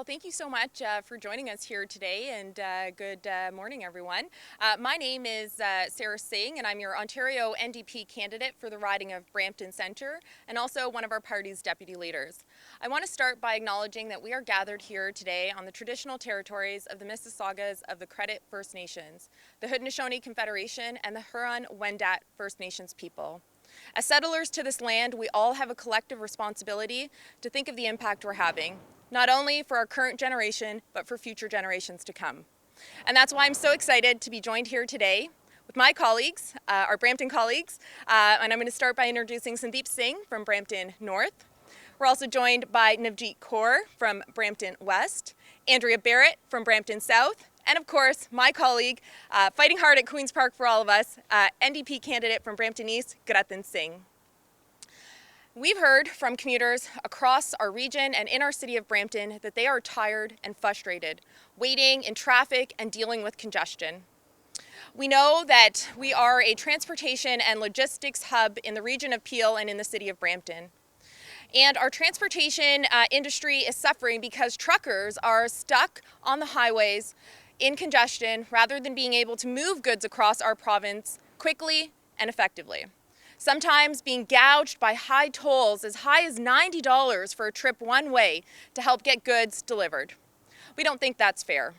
Well, thank you so much for joining us here today, and good morning, everyone. My name is Sarah Singh, and I'm your Ontario NDP candidate for the riding of Brampton Centre, and also one of our party's deputy leaders. I want to start by acknowledging that we are gathered here today on the traditional territories of the Mississaugas of the Credit First Nations, the Haudenosaunee Confederation, and the Huron-Wendat First Nations people. As settlers to this land, we all have a collective responsibility to think of the impact we're having, not only for our current generation, but for future generations to come. And that's why I'm so excited to be joined here today with my colleagues, our Brampton colleagues, and I'm going to start by introducing Sandeep Singh from Brampton North. We're also joined by Navjeet Kaur from Brampton West, Andrea Barrett from Brampton South, and of course, my colleague, fighting hard at Queen's Park for all of us, NDP candidate from Brampton East, Gurratan Singh. We've heard from commuters across our region and in our city of Brampton that they are tired and frustrated, waiting in traffic and dealing with congestion. We know that we are a transportation and logistics hub in the region of Peel and in the city of Brampton. And our transportation industry is suffering because truckers are stuck on the highways in congestion rather than being able to move goods across our province quickly and effectively. Sometimes being gouged by high tolls as high as $90 for a trip one way to help get goods delivered. We don't think that's fair.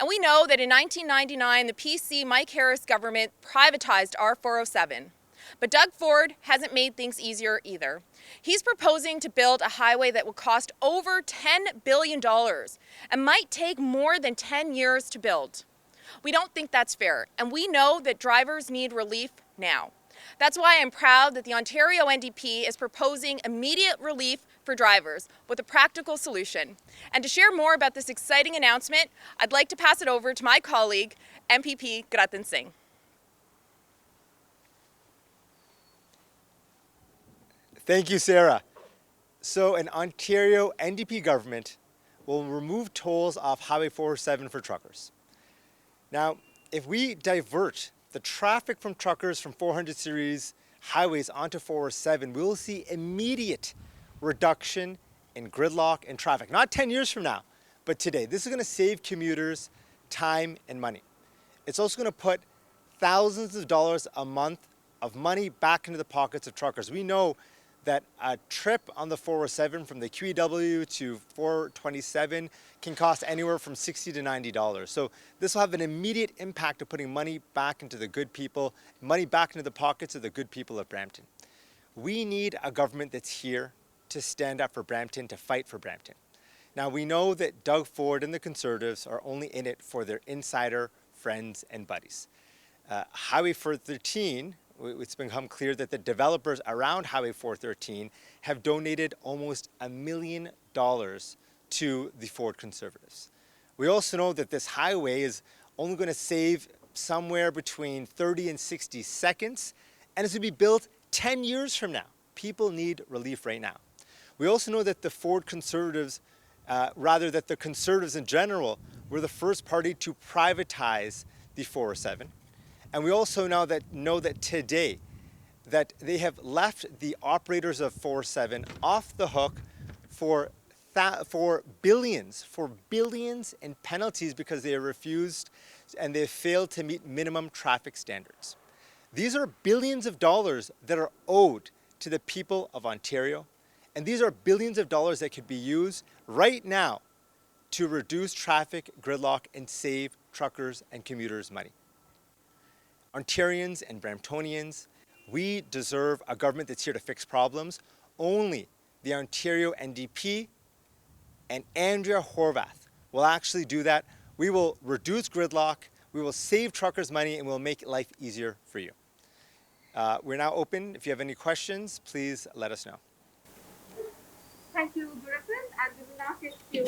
And we know that in 1999, the PC Mike Harris government privatized our 407. But Doug Ford hasn't made things easier either. He's proposing to build a highway that will cost over $10 billion and might take more than 10 years to build. We don't think that's fair, and we know that drivers need relief now. That's why I'm proud that the Ontario NDP is proposing immediate relief for drivers with a practical solution. And to share more about this exciting announcement, I'd like to pass it over to my colleague, MPP Gurratan Singh. Thank you, Sarah. So an Ontario NDP government will remove tolls off Highway 407 for truckers. Now, if we divert the traffic from truckers from 400 series highways onto 407, we will see immediate reduction in gridlock and traffic. Not 10 years from now, but today. This is going to save commuters time and money. It's also going to put thousands of dollars a month of money back into the pockets of truckers. We know that a trip on the 407 from the QEW to 427 can cost anywhere from $60 to $90. So this will have an immediate impact of putting money back into the good people, money back into the pockets of the good people of Brampton. We need a government that's here to stand up for Brampton, to fight for Brampton. Now we know that Doug Ford and the Conservatives are only in it for their insider friends and buddies. Highway 413, it's become clear that the developers around Highway 413 have donated almost $1 million to the Ford Conservatives. We also know that this highway is only going to save somewhere between 30 and 60 seconds, and it's going to be built 10 years from now. People need relief right now. We also know that the Ford Conservatives, that the Conservatives in general, were the first party to privatize the 407. And we also know that today that they have left the operators of 407 off the hook for billions in penalties because they have refused and they have failed to meet minimum traffic standards. These are billions of dollars that are owed to the people of Ontario, and these are billions of dollars that could be used right now to reduce traffic gridlock and save truckers and commuters money. Ontarians and Bramptonians, we deserve a government that's here to fix problems. Only the Ontario NDP and Andrea Horwath will actually do that. We will reduce gridlock, we will save truckers money, and we'll make life easier for you. We're now open. If you have any questions, please let us know. Thank you, Gurratan. And we will now take a few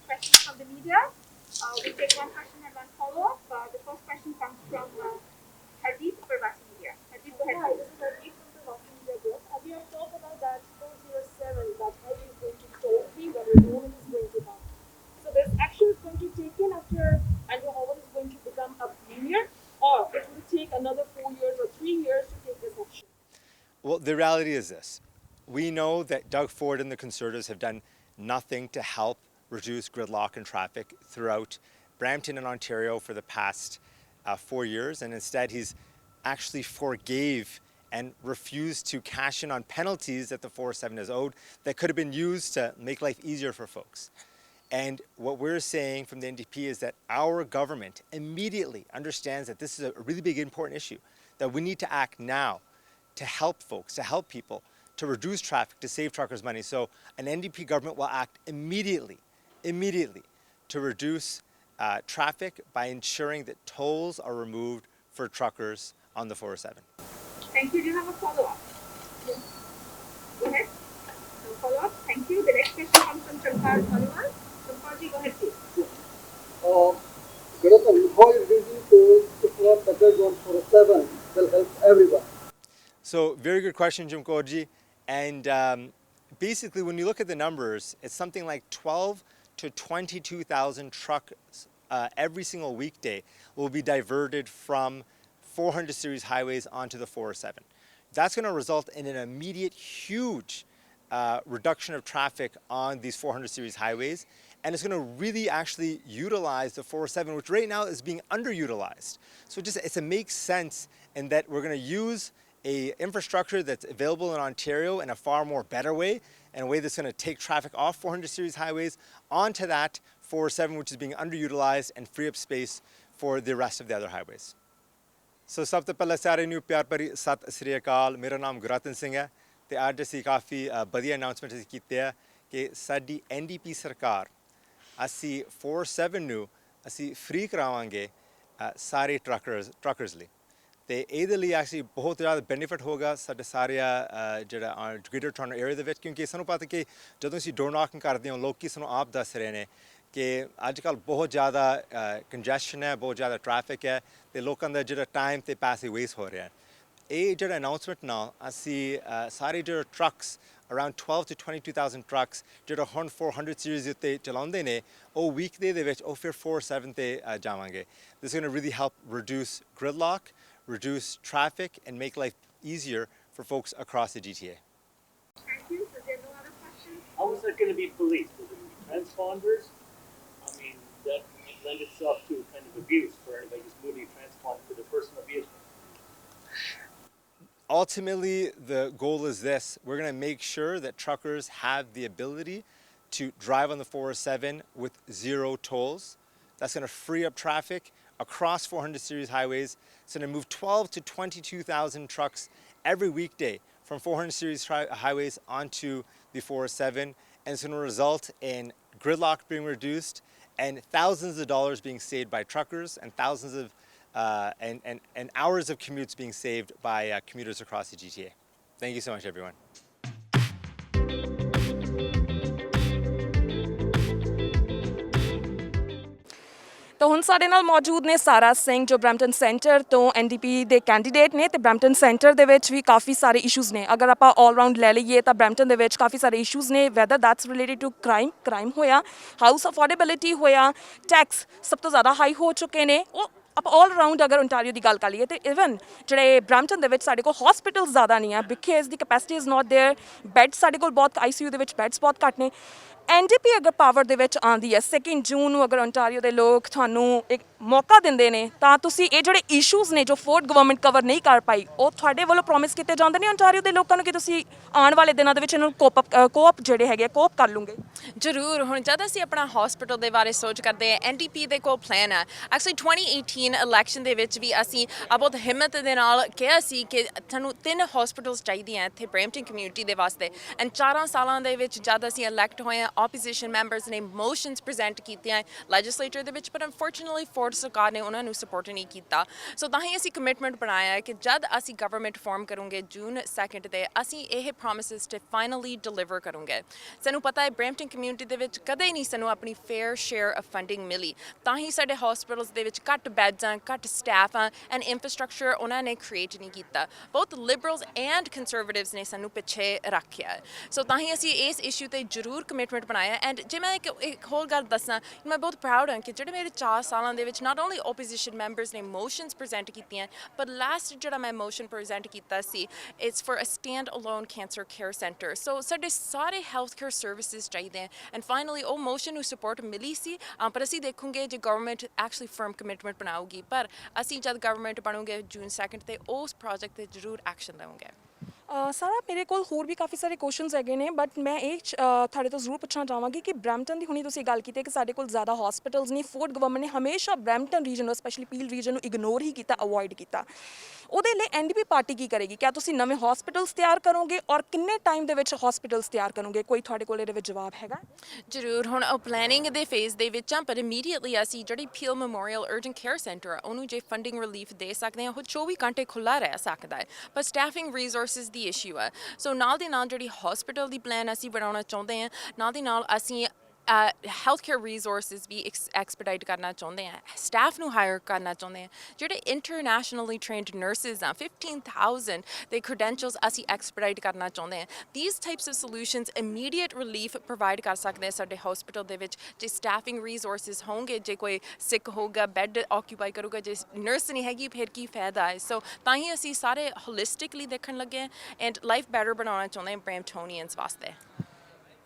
questions from the media. We'll take one question and one follow-up. The first question comes from Hardeep, Parvasi Media. Hardeep, go ahead. Hi, this is Hardeep from Parvasi Media Group. We have talked about that 407, that highway is going to toll free, whether no one is going to come. So this action is going to be taken after Andrew Howard is going to become a premier, or it will take another 4 years or 3 years to take this action? Well, the reality is this. We know that Doug Ford and the Conservatives have done nothing to help reduce gridlock and traffic throughout Brampton and Ontario for the past 4 years, and instead he's actually forgave and refused to cash in on penalties that the 407 has owed that could have been used to make life easier for folks. And what we're saying from the NDP is that our government immediately understands that this is a really big, important issue, that we need to act now to help folks, to help people, to reduce traffic, to save truckers money. So an NDP government will act immediately to reduce traffic by ensuring that tolls are removed for truckers on the 407. Thank you. Do you have a follow-up? Yes. Go ahead. No follow-up. Thank you. The next question comes from Shankar Paliwal. Shankar, go ahead, please. How is reducing tolls for truckers on 407 will help everyone? So very good question, Jim Kaurji. And basically, when you look at the numbers, it's something like 12 to 22,000 trucks every single weekday will be diverted from 400 series highways onto the 407. That's going to result in an immediate, huge reduction of traffic on these 400 series highways. And it's going to really actually utilize the 407, which right now is being underutilized. So it makes sense in that we're going to use a infrastructure that's available in Ontario in a far more better way, and a way that's going to take traffic off 400 series highways onto that 407, which is being underutilized, and free up space for the rest of the other highways. So सब तो पहले सारे new प्यार भरी सत श्री अकाल मेरा नाम गुररतन सिंह है ते अज असीं काफ़ी वधिया अनाउंसमेंट कीते है कि साडी NDP सरकार असीं 407 ਨੂੰ ਅਸੀਂ फ्री करावांगे सारे ट्रकर्स ਲਈ ਤੇ ਇਹਦੇ ਲਈ ਐਕਚੁਅਲੀ ਬਹੁਤ ਜ਼ਿਆਦਾ ਬੈਨੀਫਿਟ ਹੋਗਾ ਸਾਡੇ ਸਾਰੇ ਜਿਹੜਾ ਗ੍ਰੇਟਰ ਟੋਰਾਂਟੋ ਏਰੀਆ ਦੇ ਵਿੱਚ ਕਿਉਂਕਿ ਸਾਨੂੰ ਪਤਾ ਕਿ ਜਦੋਂ ਅਸੀਂ ਡੋਰ ਨੌਕਿੰਗ ਕਰਦੇ ਹਾਂ ਲੋਕੀ ਸਾਨੂੰ ਆਪ ਦੱਸ ਰਹੇ ਨੇ ਕਿ ਅੱਜ ਕੱਲ੍ਹ ਬਹੁਤ ਜ਼ਿਆਦਾ ਕੰਜੈਸ਼ਨ ਹੈ ਬਹੁਤ ਜ਼ਿਆਦਾ ਟ੍ਰੈਫਿਕ ਹੈ ਤੇ ਲੋਕਾਂ ਦਾ ਜਿਹੜਾ ਟਾਈਮ ਤੇ ਪੈਸੇ ਵੇਸਟ ਹੋ ਰਿਹਾ ਇਹ ਜਿਹੜਾ ਅਨਾਉਂਸਮੈਂਟ ਨਾਲ ਅਸੀਂ ਸਾਰੇ ਜਿਹੜੇ ਟਰੱਕਸ around 12 to 22,000 trucks ਜਿਹੜਾ ਹੁਣ 400 series ਉੱਤੇ ਚਲਾਉਂਦੇ ਨੇ ਉਹ weekday ਦੇ ਵਿੱਚ ਉਹ ਫਿਰ 407 ਤੇ ਜਾਵਾਂਗੇ. This is going to really help reduce gridlock, reduce traffic, and make life easier for folks across the GTA. Thank you. So there are no other questions? How is that going to be policed? Will there be transponders? I mean, that might lend itself to kind of abuse for anybody who's moving a transponder to their personal vehicle. Ultimately, the goal is this. We're going to make sure that truckers have the ability to drive on the 407 with zero tolls. That's going to free up traffic across 400 series highways. It's going to move 12 to 22,000 trucks every weekday from 400 series highways onto the 407. And it's going to result in gridlock being reduced and thousands of dollars being saved by truckers and thousands of and hours of commutes being saved by commuters across the GTA. Thank you so much, everyone. ਤਾਂ ਹੁਣ ਸਾਡੇ ਨਾਲ ਮੌਜੂਦ ਨੇ ਸਾਰਾ ਸਿੰਘ ਜੋ Brampton centre ਤੋਂ NDP ਦੇ ਕੈਂਡੀਡੇਟ ਨੇ ਤੇ ਬਰੈਂਪਟਨ ਸੈਂਟਰ ਦੇ ਵਿੱਚ ਵੀ ਕਾਫੀ ਸਾਰੇ ਇਸ਼ੂਜ਼ ਨੇ ਅਗਰ ਆਪਾਂ ਆਲ ਰਾਊਂਡ ਲੈ ਲਈਏ ਤਾਂ ਬਰੈਂਪਟਨ ਦੇ ਵਿੱਚ ਕਾਫੀ ਸਾਰੇ ਇਸ਼ੂਜ਼ ਨੇ whether that's related to crime ਹੋਇਆ ਹਾਊਸ ਅਫੋਰਡੇਬਿਲਿਟੀ ਹੋਇਆ ਟੈਕਸ ਸਭ ਤੋਂ ਜ਼ਿਆਦਾ ਹਾਈ ਹੋ ਚੁੱਕੇ ਨੇ ਉਹ ਆਪਾਂ ਆਲ ਰਾਊਂਡ ਅਗਰ ਓਨਟਾਰੀਓ ਦੀ ਗੱਲ ਕਰ ਲਈਏ ਤੇ ਇਵਨ ਜਿਹੜੇ ਬਰੈਂਪਟਨ ਦੇ ਵਿੱਚ ਸਾਡੇ ਕੋਲ ਹਸਪੀਟਲ ਜ਼ਿਆਦਾ ਨਹੀਂ ਆ because the capacity is not there bed ਸਾਡੇ ਕੋਲ ਬਹੁਤ ICU ਦੇ ਵਿੱਚ ਬੈੱਡਸ ਬਹੁਤ ਘੱਟ ਨੇ NDP ਅਗਰ ਪਾਵਰ ਦੇ ਵਿੱਚ ਆਉਂਦੀ ਹੈ 2 ਜੂਨ ਨੂੰ ਅਗਰ ਓਨਟਾਰੀਓ ਦੇ ਲੋਕ ਤੁਹਾਨੂੰ ਇੱਕ ਮੌਕਾ ਦਿੰਦੇ ਨੇ ਤਾਂ ਤੁਸੀਂ ਇਹ ਜਿਹੜੇ ਇਸ਼ੂਜ਼ ਨੇ ਜੋ ਫੋਰਡ ਗਵਰਨਮੈਂਟ ਕਵਰ ਨਹੀਂ ਕਰ ਪਾਈ ਉਹ ਤੁਹਾਡੇ ਵੱਲੋਂ ਪ੍ਰੋਮਿਸ ਕੀਤੇ ਜਾਂਦੇ ਨੇ ਓਨਟਾਰੀਓ ਦੇ ਲੋਕਾਂ ਨੂੰ ਕਿ ਤੁਸੀਂ ਆਉਣ ਵਾਲੇ ਦਿਨਾਂ ਦੇ ਵਿੱਚ ਇਹਨਾਂ ਨੂੰ ਕੋਪ ਜਿਹੜੇ ਹੈਗੇ ਕੋਪ ਕਰ ਲੂੰਗੇ ਜ਼ਰੂਰ ਹੁਣ ਜਦ ਅਸੀਂ ਆਪਣਾ ਹਸਪੀਟਲ ਦੇ ਬਾਰੇ ਸੋਚ ਕਰਦੇ ਹਾਂ NDP ਦੇ ਕੋਲ ਪਲਾਨ ਹੈ ਐਕਚੁਅਲੀ 2018 ਇਲੈਕਸ਼ਨ ਦੇ ਵਿੱਚ ਵੀ ਅਸੀਂ ਬਹੁਤ ਹਿੰਮਤ ਦੇ ਨਾਲ ਕਿਹਾ ਸੀ ਕਿ ਸਾਨੂੰ 3 ਹਸਪੀਟਲਸ ਚਾਹੀਦੀਆਂ ਇੱਥੇ ਬਰੈਂਪਟਨ ਕਮਿਊਨਿਟੀ ਦੇ ਵਾਸਤੇ ਐਂਡ 4 ਸਾਲਾਂ ਦੇ ਵਿੱਚ ਜਦ ਅਸੀਂ ਇਲੈਕਟ ਹੋਏ ਹਾਂ opposition members ਨੇ motions present ਕੀਤੀਆਂ legislature ਦੇ ਵਿੱਚ but unfortunately ਫੋਰਡ ਸਰਕਾਰ ਨੇ ਉਹਨਾਂ ਨੂੰ ਸਪੋਰਟ ਨਹੀਂ ਕੀਤਾ ਸੋ ਤਾਂ ਹੀ ਅਸੀਂ ਕਮਿਟਮੈਂਟ ਬਣਾਇਆ ਕਿ ਜਦ ਅਸੀਂ ਗਵਰਨਮੈਂਟ ਫਾਰਮ ਕਰੂੰਗੇ ਜੂਨ 2 ਤੇ ਅਸੀਂ ਇਹ ਪ੍ਰੋਮਿਸਿਸ ਤੇ ਫਾਈਨਲੀ ਡਿਲੀਵਰ ਕਰੂੰਗੇ ਸਾਨੂੰ ਪਤਾ ਹੈ ਬਰੈਂਪਟਨ ਕਮਿਊਨਿਟੀ ਦੇ ਵਿੱਚ ਕਦੇ ਨਹੀਂ ਸਾਨੂੰ ਆਪਣੀ ਫੇਅਰ ਸ਼ੇਅਰ ਆਫ ਫੰਡਿੰਗ ਮਿਲੀ ਤਾਂ ਹੀ ਸਾਡੇ ਹਸਪੀਟਲਸ ਦੇ ਵਿੱਚ ਘੱਟ ਬੈੱਡਸ ਆ ਘੱਟ ਸਟਾਫ ਆ ਐਂਡ ਇਨਫਰਾਸਟਰਕਚਰ ਉਹਨਾਂ ਨੇ ਕ੍ਰੀਏਟ ਨਹੀਂ ਕੀਤਾ ਬਹੁਤ ਲਿਬਰਲਸ ਐਂਡ ਕੰਸਰਵੇਟਿਵਸ ਨੇ ਸਾਨੂੰ ਪਿੱਛੇ ਰੱਖਿਆ ਸੋ ਤਾਂ ਹੀ ਅਸੀਂ ਇਸ ਇਸ਼ੂ ਤੇ ਜ਼ਰੂਰ ਕਮਿਟਮੈਂਟ ਬਣਾਇਆ ਐਂਡ ਜੇ ਮੈਂ ਇੱਕ ਹੋਰ ਗੱਲ ਦੱਸਾਂ ਮੈਂ ਬਹੁਤ ਪ੍ਰਾਊਡ ਹਾਂ ਕਿ ਜਿਹੜੇ ਮੇਰੇ 4 ਸਾਲਾਂ ਦੇ ਵਿੱਚ ਵਿੱਚ not only opposition members ਨੇ motions present ਕੀਤੀਆਂ but last ਜਿਹੜਾ ਮੈਂ motion present ਕੀਤਾ ਸੀ it's for a stand alone cancer care center so ਸਾਡੇ ਸਾਰੇ health care services ਚਾਹੀਦੇ ਆ and finally ਉਹ motion ਨੂੰ support ਮਿਲੀ ਸੀ ਪਰ ਅਸੀਂ ਦੇਖੂਗੇ ਜੇ government actually firm commitment ਬਣਾਊਗੀ ਪਰ ਅਸੀਂ ਜਦ government ਬਣੂਗੇ June 2 ਤੇ ਉਸ project ਤੇ ਜ਼ਰੂਰ ਐਕਸ਼ਨ ਲਵਾਂਗੇ ਸਾਰਾ ਮੇਰੇ ਕੋਲ ਹੋਰ ਵੀ ਕਾਫੀ ਸਾਰੇ ਕੁਐਸਚਨਸ ਹੈਗੇ ਨੇ ਬਟ ਮੈਂ ਇਹ ਤੁਹਾਡੇ ਤੋਂ ਜ਼ਰੂਰ ਪੁੱਛਣਾ ਚਾਹਾਂਗੀ ਕਿ ਬਰੈਂਪਟਨ ਦੀ ਹੁਣੀ ਤੁਸੀਂ ਗੱਲ ਕੀਤੀ ਹੈ ਕਿ ਸਾਡੇ ਕੋਲ ਜ਼ਿਆਦਾ ਹਸਪੀਟਲਸ ਨਹੀਂ ਫੋਰਡ ਗਵਰਨਮੈਂਟ ਨੇ ਹਮੇਸ਼ਾ ਬਰੈਂਪਟਨ ਰੀਜਨ ਨੂੰ ਸਪੈਸ਼ਲੀ ਪੀਲ ਰੀਜਨ ਨੂੰ ਇਗਨੋਰ ਹੀ ਕੀਤਾ ਅਵੋਇਡ ਕੀਤਾ ਉਹਦੇ ਲਈ ਐਨਡੀਪੀ ਪਾਰਟੀ ਕੀ ਕਰੇਗੀ ਕਿਆ ਤੁਸੀਂ ਨਵੇਂ ਹਸਪੀਟਲਸ ਤਿਆਰ ਕਰੋਗੇ ਔਰ ਕਿੰਨੇ ਟਾਈਮ ਦੇ ਵਿੱਚ ਹਸਪੀਟਲਸ ਤਿਆਰ ਕਰੋਗੇ ਕੋਈ ਤੁਹਾਡੇ ਕੋਲ ਇਹਦੇ ਵਿੱਚ ਜਵਾਬ ਹੈਗਾ ਜ਼ਰੂਰ ਹੁਣ ਉਹ ਪਲੈਨਿੰਗ ਦੇ ਫੇਜ਼ ਦੇ ਵਿੱਚ ਆ ਪਰ ਇਮੀਡੀਏਟਲੀ ਅਸੀਂ ਜਿਹੜੀ peel memorial urgent care centre ਆ ਉਹਨੂੰ ਜੇ ਫੰਡਿੰਗ ਰਿਲੀਫ ਦੇ ਸਕਦੇ ਹਾਂ ਉਹ 24 ਘੰਟੇ ਖੁੱਲਾ ਰਹਿ ਸਕਦਾ ਹੈ ਪਰ ਸਟਾਫਿੰਗ ਰਿਸੋਰਸਿਸ ਦੀ ਇਸ਼ੂ ਆ ਸੋ ਨਾਲ ਦੀ ਨਾਲ ਜਿਹੜੀ ਹਸਪੀਟਲ ਦੀ ਪਲਾਨ ਅਸੀਂ ਬਣਾਉਣਾ ਚਾਹੁੰਦੇ ਹਾਂ ਨਾਲ ਦੀ ਨਾਲ ਅਸੀਂ healthcare resources ਵੀ expedite ਕਰਨਾ ਚਾਹੁੰਦੇ ਹਾਂ ਸਟਾਫ ਨੂੰ ਹਾਇਰ ਕਰਨਾ ਚਾਹੁੰਦੇ ਹਾਂ ਜਿਹੜੇ internationally trained nurses ਆ 15,000 ਦੇ credentials ਅਸੀਂ expedite ਕਰਨਾ ਚਾਹੁੰਦੇ ਹਾਂ these types of solutions immediate relief provide ਕਰ ਸਕਦੇ ਸਾਡੇ hospital ਦੇ ਵਿੱਚ ਜੇ staffing resources ਹੋਣਗੇ ਜੇ ਕੋਈ sick ਹੋਊਗਾ bed occupy ਕਰੂਗਾ ਜੇ nurse ਨਹੀਂ ਹੈਗੀ ਫਿਰ ਕੀ ਫਾਇਦਾ ਹੈ ਸੋ ਤਾਂ ਹੀ ਅਸੀਂ ਸਾਰੇ holistically ਦੇਖਣ ਲੱਗੇ ਹਾਂ and life better ਬਣਾਉਣਾ ਚਾਹੁੰਦੇ ਹਾਂ Bramptonians ਵਾਸਤੇ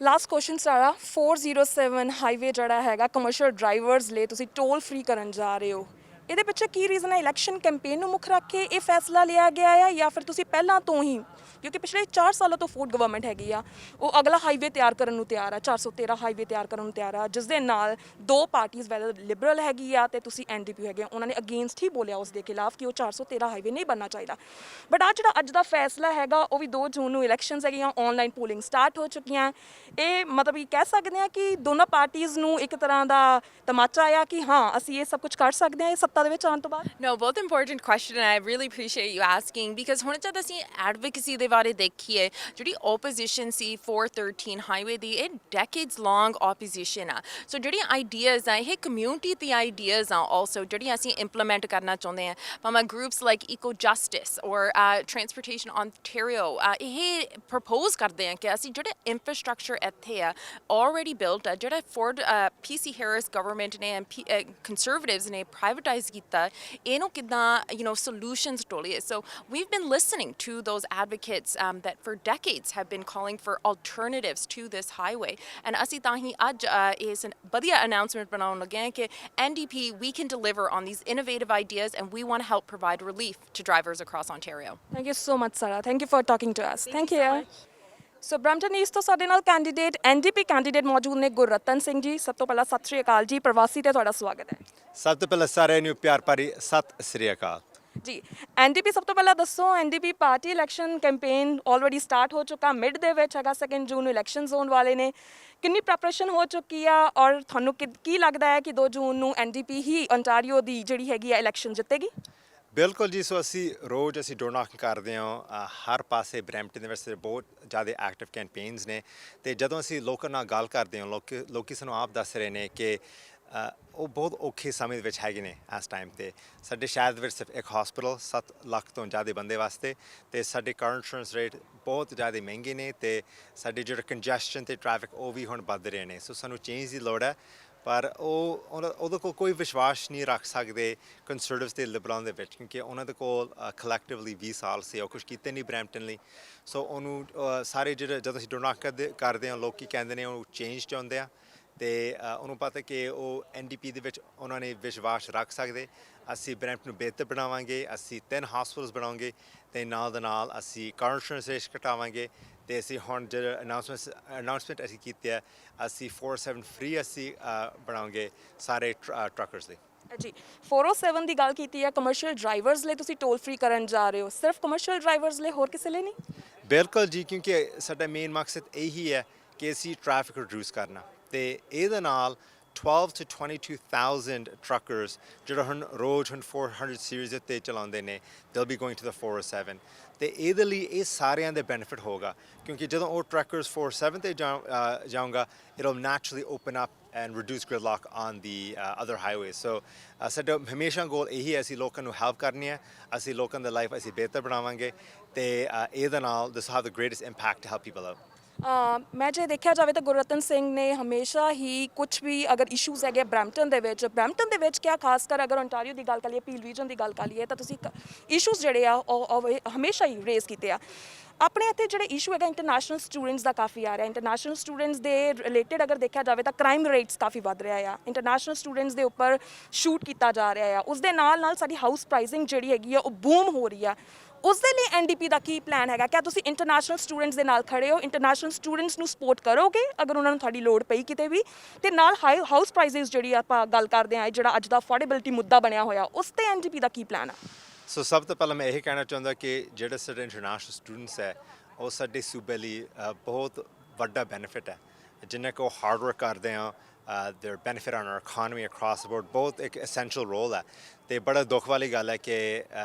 ਲਾਸਟ ਕੁਐਸਚਨ ਸਾਰਾ 407 ਹਾਈਵੇ ਜਿਹੜਾ ਹੈਗਾ ਕਮਰਸ਼ੀਅਲ ਡਰਾਈਵਰਸ ਲਈ ਤੁਸੀਂ ਟੋਲ ਫ੍ਰੀ ਕਰਨ ਜਾ ਰਹੇ ਹੋ ਇਹਦੇ ਪਿੱਛੇ ਕੀ ਰੀਜ਼ਨ ਹੈ ਇਲੈਕਸ਼ਨ ਕੈਂਪੇਨ ਨੂੰ ਮੁੱਖ ਰੱਖ ਕੇ ਇਹ ਫੈਸਲਾ ਲਿਆ ਗਿਆ ਹੈ ਜਾਂ ਫਿਰ ਤੁਸੀਂ ਪਹਿਲਾਂ ਤੋਂ ਹੀ ਕਿਉਂਕਿ ਪਿਛਲੇ 4 ਸਾਲਾਂ ਤੋਂ ਫੋਰਡ ਗਵਰਨਮੈਂਟ ਹੈਗੀ ਆ ਉਹ ਅਗਲਾ ਹਾਈਵੇ ਤਿਆਰ ਕਰਨ ਨੂੰ ਤਿਆਰ ਆ 413 ਹਾਈਵੇ ਤਿਆਰ ਕਰਨ ਨੂੰ ਤਿਆਰ ਆ ਜਿਸ ਦੇ ਨਾਲ ਦੋ ਪਾਰਟੀਆਂ ਵੈਦਰ ਲਿਬਰਲ ਹੈਗੀ ਆ ਤੇ ਤੁਸੀਂ ਐਨਡੀਪੀ ਹੈਗੇ ਉਹਨਾਂ ਨੇ ਅਗੇਂਸਟ ਹੀ ਬੋਲਿਆ ਉਸ ਦੇ ਖਿਲਾਫ ਕਿ ਉਹ 413 ਹਾਈਵੇ ਨਹੀਂ ਬਣਨਾ ਚਾਹੀਦਾ ਬਟ ਆ ਜਿਹੜਾ ਅੱਜ ਦਾ ਫੈਸਲਾ ਹੈਗਾ ਉਹ ਵੀ 2 ਜੂਨ ਨੂੰ ਇਲੈਕਸ਼ਨਸ ਹੈਗੀਆਂ ਆਨਲਾਈਨ ਪੋਲਿੰਗ ਸਟਾਰਟ ਹੋ ਚੁੱਕੀਆਂ ਇਹ ਮਤਲਬ ਇਹ ਕਹਿ ਸਕਦੇ ਆ ਕਿ ਦੋਨੋਂ ਪਾਰਟੀਆਂ ਨੂੰ ਇੱਕ ਤਰ੍ਹਾਂ ਦਾ ਤਮਾਚਾ ਆ ਕਿ ਹਾਂ ਅਸੀਂ ਇਹ ਸਭ ਕੁਝ ਕਰ ਸਕਦੇ ਹਾਂ ਇਹ ਸੱਤਾ ਦੇ ਵਿੱਚ ਆਉਣ ਤੋਂ ਬਾਅਦ No, both important question and I really appreciate you asking because ਹੁਣ ਜਦ ਅਸੀਂ advocacy ਦੇ ਬਾਰੇ ਦੇਖੀਏ ਜਿਹੜੀ opposition ਸੀ 413 highway ਦੀ ਇਹ decades long opposition ਆ ਸੋ ਜਿਹੜੀਆਂ ideas ਆ ਇਹ community ਦੀ ideas ਆ also ਜਿਹੜੀਆਂ ਅਸੀਂ implement ਕਰਨਾ ਚਾਹੁੰਦੇ ਆ ਭਾਵੇਂ groups like Eco Justice or Transportation Ontario ਇਹ propose ਕਰਦੇ ਆ ਕਿ ਅਸੀਂ ਜਿਹੜੇ infrastructure ਇੱਥੇ ਆ already built ਆ ਜਿਹੜਾ Ford PC Harris government ਨੇ conservatives ਨੇ privatize ਕੀਤਾ ਇਹਨੂੰ ਕਿੱਦਾਂ solutions ਟੋਲੀਏ so we've been listening to those advocates that for decades have been calling for alternatives to this highway and ਅਸੀਂ ਤਾਂ ਹੀ ਅੱਜ ਇਸ ਵਧੀਆ announcement ਬਣਾਉਣ ਲੱਗੇ ਹਾਂ ਕਿ NDP we can deliver on these innovative ideas and we want to help provide relief to drivers across Ontario. Thank you so much Sarah thank you for talking to us thank you so Brampton East ਤੋਂ ਸਾਡੇ ਨਾਲ candidate NDP candidate ਮੌਜੂਦ ਨੇ ਗੁਰਰਤਨ ਸਿੰਘ ਜੀ ਸਭ ਤੋਂ ਪਹਿਲਾਂ ਸਤਿ ਸ਼੍ਰੀ ਅਕਾਲ ਜੀ ਪ੍ਰਵਾਸੀ ਤੇ ਤੁਹਾਡਾ ਸਵਾਗਤ ਹੈ ਸਭ ਤੋਂ ਪਹਿਲਾਂ ਸਾਰਿਆਂ ਨੂੰ ਪਿਆਰ ਭਰੀ ਸਤਿ ਸ੍ਰੀ ਅਕਾਲ ਜੀ ਐਨਡੀਪੀ ਸਭ ਤੋਂ ਪਹਿਲਾਂ ਦੱਸੋ NDP party election campaign already start ਹੋ ਚੁੱਕਾ ਮਿਡ ਦੇ ਵਿੱਚ ਹੈਗਾ 2 ਜੂਨ ਨੂੰ ਇਲੈਕਸ਼ਨਸ ਹੋਣ ਵਾਲੇ ਨੇ ਕਿੰਨੀ ਪ੍ਰੈਪਰੇਸ਼ਨ ਹੋ ਚੁੱਕੀ ਆ ਔਰ ਤੁਹਾਨੂੰ ਕੀ ਲੱਗਦਾ ਹੈ ਕਿ 2 ਜੂਨ ਨੂੰ ਐਨਡੀਪੀ ਹੀ ontario ਦੀ ਜਿਹੜੀ ਹੈਗੀ ਆ ਇਲੈਕਸ਼ਨ ਜਿੱਤੇਗੀ ਬਿਲਕੁਲ ਜੀ ਸੋ ਅਸੀਂ ਰੋਜ਼ ਡੋਨਾਕ ਕਰਦੇ ਹਾਂ ਹਰ ਪਾਸੇ ਬਰੈਂਪਟਨ ਦੇ ਵਿੱਚ ਬਹੁਤ ਜ਼ਿਆਦਾ ਐਕਟਿਵ ਕੈਂਪੇਨਸ ਨੇ ਤੇ ਜਦੋਂ ਅਸੀਂ ਲੋਕਾਂ ਨਾਲ ਗੱਲ ਕਰਦੇ ਹਾਂ ਲੋਕੀ ਸਾਨੂੰ ਆਪ ਦੱਸ ਰਹੇ ਨੇ ਕਿ ਉਹ ਬਹੁਤ ਔਖੇ ਸਮੇਂ ਦੇ ਵਿੱਚ ਹੈਗੇ ਨੇ ਇਸ ਟਾਈਮ ਤੇ ਸਾਡੇ ਸ਼ਹਿਰ ਦੇ ਵਿੱਚ ਸਿਰਫ ਇੱਕ ਹਸਪੀਟਲ 7 ਲੱਖ ਤੋਂ ਜ਼ਿਆਦਾ ਬੰਦੇ ਵਾਸਤੇ ਤੇ ਸਾਡੇ ਕਾਰ ਇੰਸ਼ੋਰੈਂਸ ਰੇਟ ਬਹੁਤ ਜ਼ਿਆਦਾ ਮਹਿੰਗੇ ਨੇ ਤੇ ਸਾਡੇ ਜਿਹੜਾ ਕੰਜੈਸ਼ਨ ਤੇ ਟ੍ਰੈਫਿਕ ਉਹ ਵੀ ਹੁਣ ਵੱਧ ਰਹੇ ਨੇ ਸੋ ਸਾਨੂੰ ਚੇਂਜ ਦੀ ਲੋੜ ਹੈ ਪਰ ਉਹਦੇ ਕੋਲ ਕੋਈ ਵਿਸ਼ਵਾਸ ਨਹੀਂ ਰੱਖ ਸਕਦੇ ਕੰਸਰਵੇਟਿਵਸ ਤੇ ਲਿਬਰਲਾਂ ਦੇ ਵਿੱਚ ਕਿਉਂਕਿ ਉਹਨਾਂ ਦੇ ਕੋਲ ਕਲੈਕਟਿਵਲੀ 20 ਸਾਲ ਸੀ ਉਹ ਕੁਝ ਕੀਤੇ ਨਹੀਂ ਬਰੈਂਪਟਨ ਲਈ ਸੋ ਉਹਨੂੰ ਸਾਰੇ ਜਿਹੜੇ ਜਦੋਂ ਅਸੀਂ ਡੋਨਾਕ ਕਰਦੇ ਹਾਂ ਲੋਕੀ ਕਹਿੰਦੇ ਨੇ ਉਹ ਚੇਂਜ ਚਾਹੁੰਦੇ ਆ ਤੇ ਉਹਨੂੰ ਪਤਾ ਕਿ ਉਹ ਐਨਡੀਪੀ ਦੇ ਵਿੱਚ ਉਹਨਾਂ ਨੇ ਵਿਸ਼ਵਾਸ ਰੱਖ ਸਕਦੇ ਅਸੀਂ ਬਰੈਂਪਟਨ ਨੂੰ ਬਿਹਤਰ ਬਣਾਵਾਂਗੇ ਅਸੀਂ 3 ਹਸਪੀਟਲਸ ਬਣਾਵਾਂਗੇ ਤੇ ਨਾਲ ਦੇ ਨਾਲ ਅਸੀਂ ਕਾਰ ਇੰਸ਼ੋਰੈਂਸ ਰੇਟ ਘਟਾਵਾਂਗੇ ਤੇ ਅਸੀਂ ਹੁਣ ਜਿਹੜਾ ਅਨਾਉਂਸਮੈਂਟ ਅਸੀਂ ਕੀਤੀ ਹੈ ਅਸੀਂ 47 ਫ੍ਰੀ ਅਸੀਂ ਬਣਾਵਾਂਗੇ ਸਾਰੇ ਟਰੱਕਰਸ ਲਈ ਜੀ 407 ਦੀ ਗੱਲ ਕੀਤੀ ਹੈ ਕਮਰਸ਼ੀਅਲ ਡਰਾਈਵਰਸ ਲਈ ਤੁਸੀਂ ਟੋਲ ਫ੍ਰੀ ਕਰਨ ਜਾ ਰਹੇ ਹੋ ਸਿਰਫ ਕਮਰਸ਼ੀਅਲ ਡਰਾਈਵਰਸ ਲਈ ਹੋਰ ਕਿਸੇ ਲਈ ਨਹੀਂ ਬਿਲਕੁਲ ਜੀ ਕਿਉਂਕਿ ਸਾਡਾ ਮੇਨ ਮਕਸਦ ਇਹੀ ਹੈ ਕਿ ਅਸੀਂ ਟ੍ਰੈਫਿਕ ਰਿਡਿਊਸ ਕਰਨਾ ਤੇ ਇਹਦੇ ਨਾਲ 12 to 22,000 truckers ਜਿਹੜਾ ਹੁਣ ਰੋਜ਼ 400 ਸੀਰੀਜ਼ ਉੱਤੇ ਚਲਾਉਂਦੇ ਨੇ they'll be going to the 407 ਤੇ ਇਹਦੇ ਲਈ ਇਹ ਸਾਰਿਆਂ ਦੇ ਬੈਨੀਫਿਟ ਹੋਗਾ ਕਿਉਂਕਿ ਜਦੋਂ ਉਹ ਟਰੱਕਰਸ 407 ਤੇ ਜਾਊਂਗਾ it'll naturally open up and reduce gridlock on the other highways so ਸਾਡਾ ਹਮੇਸ਼ਾ ਗੋਲ ਇਹੀ ਹੈ ਅਸੀਂ ਲੋਕਾਂ ਨੂੰ ਹੈਲਪ ਕਰਨੀ ਹੈ ਅਸੀਂ ਲੋਕਾਂ ਦੀ ਲਾਈਫ ਅਸੀਂ ਬਿਹਤਰ ਬਣਾਵਾਂਗੇ ਤੇ ਇਹਦੇ ਨਾਲ this will have the greatest impact to help people out ਮੈਂ ਜੇ ਦੇਖਿਆ ਜਾਵੇ ਤਾਂ ਗੁਰਰਤਨ ਸਿੰਘ ਨੇ ਹਮੇਸ਼ਾ ਹੀ ਕੁਝ ਵੀ ਅਗਰ ਇਸ਼ੂਜ਼ ਹੈਗੇ ਬਰੈਂਪਟਨ ਦੇ ਵਿੱਚ ਕਿਆ ਖਾਸ ਕਰ ਅਗਰ ਓਨਟਾਰੀਓ ਦੀ ਗੱਲ ਕਰੀਏ ਪੀਲ ਰੀਜਨ ਦੀ ਗੱਲ ਕਰੀਏ ਤਾਂ ਤੁਸੀਂ ਇਸ਼ੂਜ਼ ਜਿਹੜੇ ਆ ਉਹ ਹਮੇਸ਼ਾ ਹੀ ਰੇਜ਼ ਕੀਤੇ ਆ ਆਪਣੇ ਇੱਥੇ ਜਿਹੜੇ ਇਸ਼ੂ ਹੈਗਾ ਇੰਟਰਨੈਸ਼ਨਲ ਸਟੂਡੈਂਟਸ ਦਾ ਕਾਫੀ ਆ ਰਿਹਾ ਇੰਟਰਨੈਸ਼ਨਲ ਸਟੂਡੈਂਟਸ ਦੇ ਰਿਲੇਟਡ ਅਗਰ ਦੇਖਿਆ ਜਾਵੇ ਤਾਂ ਕ੍ਰਾਈਮ ਰੇਟਸ ਕਾਫੀ ਵੱਧ ਰਿਹਾ ਆ ਇੰਟਰਨੈਸ਼ਨਲ ਸਟੂਡੈਂਟਸ ਦੇ ਉੱਪਰ ਸ਼ੂਟ ਕੀਤਾ ਜਾ ਰਿਹਾ ਆ ਉਸ ਦੇ ਨਾਲ ਨਾਲ ਸਾਡੀ ਹਾਊਸ ਪ੍ਰਾਈਸਿੰਗ ਜਿਹੜੀ ਹੈਗੀ ਆ ਉਹ ਬੂਮ ਹੋ ਰਹੀ ਆ ਉਸ ਦੇ ਲਈ ਐਨਡੀਪੀ ਦਾ ਕੀ ਪਲਾਨ ਹੈਗਾ ਕਿਆ ਤੁਸੀਂ ਇੰਟਰਨੈਸ਼ਨਲ ਸਟੂਡੈਂਟਸ ਦੇ ਨਾਲ ਖੜੇ ਹੋ ਇੰਟਰਨੈਸ਼ਨਲ ਸਟੂਡੈਂਟਸ ਨੂੰ ਸਪੋਰਟ ਕਰੋਗੇ ਅਗਰ ਉਹਨਾਂ ਨੂੰ ਤੁਹਾਡੀ ਲੋੜ ਪਈ ਕਿਤੇ ਵੀ ਤੇ ਨਾਲ ਹਾਊਸ ਪ੍ਰਾਈਸਿਸ ਜਿਹੜੀ ਆਪਾਂ ਗੱਲ ਕਰਦੇ ਆ ਜਿਹੜਾ ਅੱਜ ਦਾ ਅਫੋਰਡੇਬਿਲਟੀ ਮੁੱਦਾ ਬਣਿਆ ਹੋਇਆ ਉਸ ਤੇ ਐਨਡੀਪੀ ਦਾ ਕੀ ਪਲਾਨ ਆ ਸੋ ਸਭ ਤੋਂ ਪਹਿਲਾਂ ਮੈਂ ਇਹ ਕਹਿਣਾ ਚਾਹੁੰਦਾ ਕਿ ਜਿਹੜੇ ਸਾਡੇ ਇੰਟਰਨੈਸ਼ਨਲ ਸਟੂਡੈਂਟਸ ਹੈ ਉਹ ਸਾਡੇ ਸੂਬੇ ਲਈ ਬਹੁਤ ਵੱਡਾ ਬੈਨੀਫਿਟ ਹੈ ਜਿੰਨਾ ਕਿ ਉਹ ਹਾਰਡ ਵਰਕ ਕਰਦੇ ਆ their benefit on our economy across the board ਬਹੁਤ ਇੱਕ essential role ਹੈ ਤੇ ਬੜਾ ਦੁੱਖ ਵਾਲੀ ਗੱਲ ਹੈ ਕਿ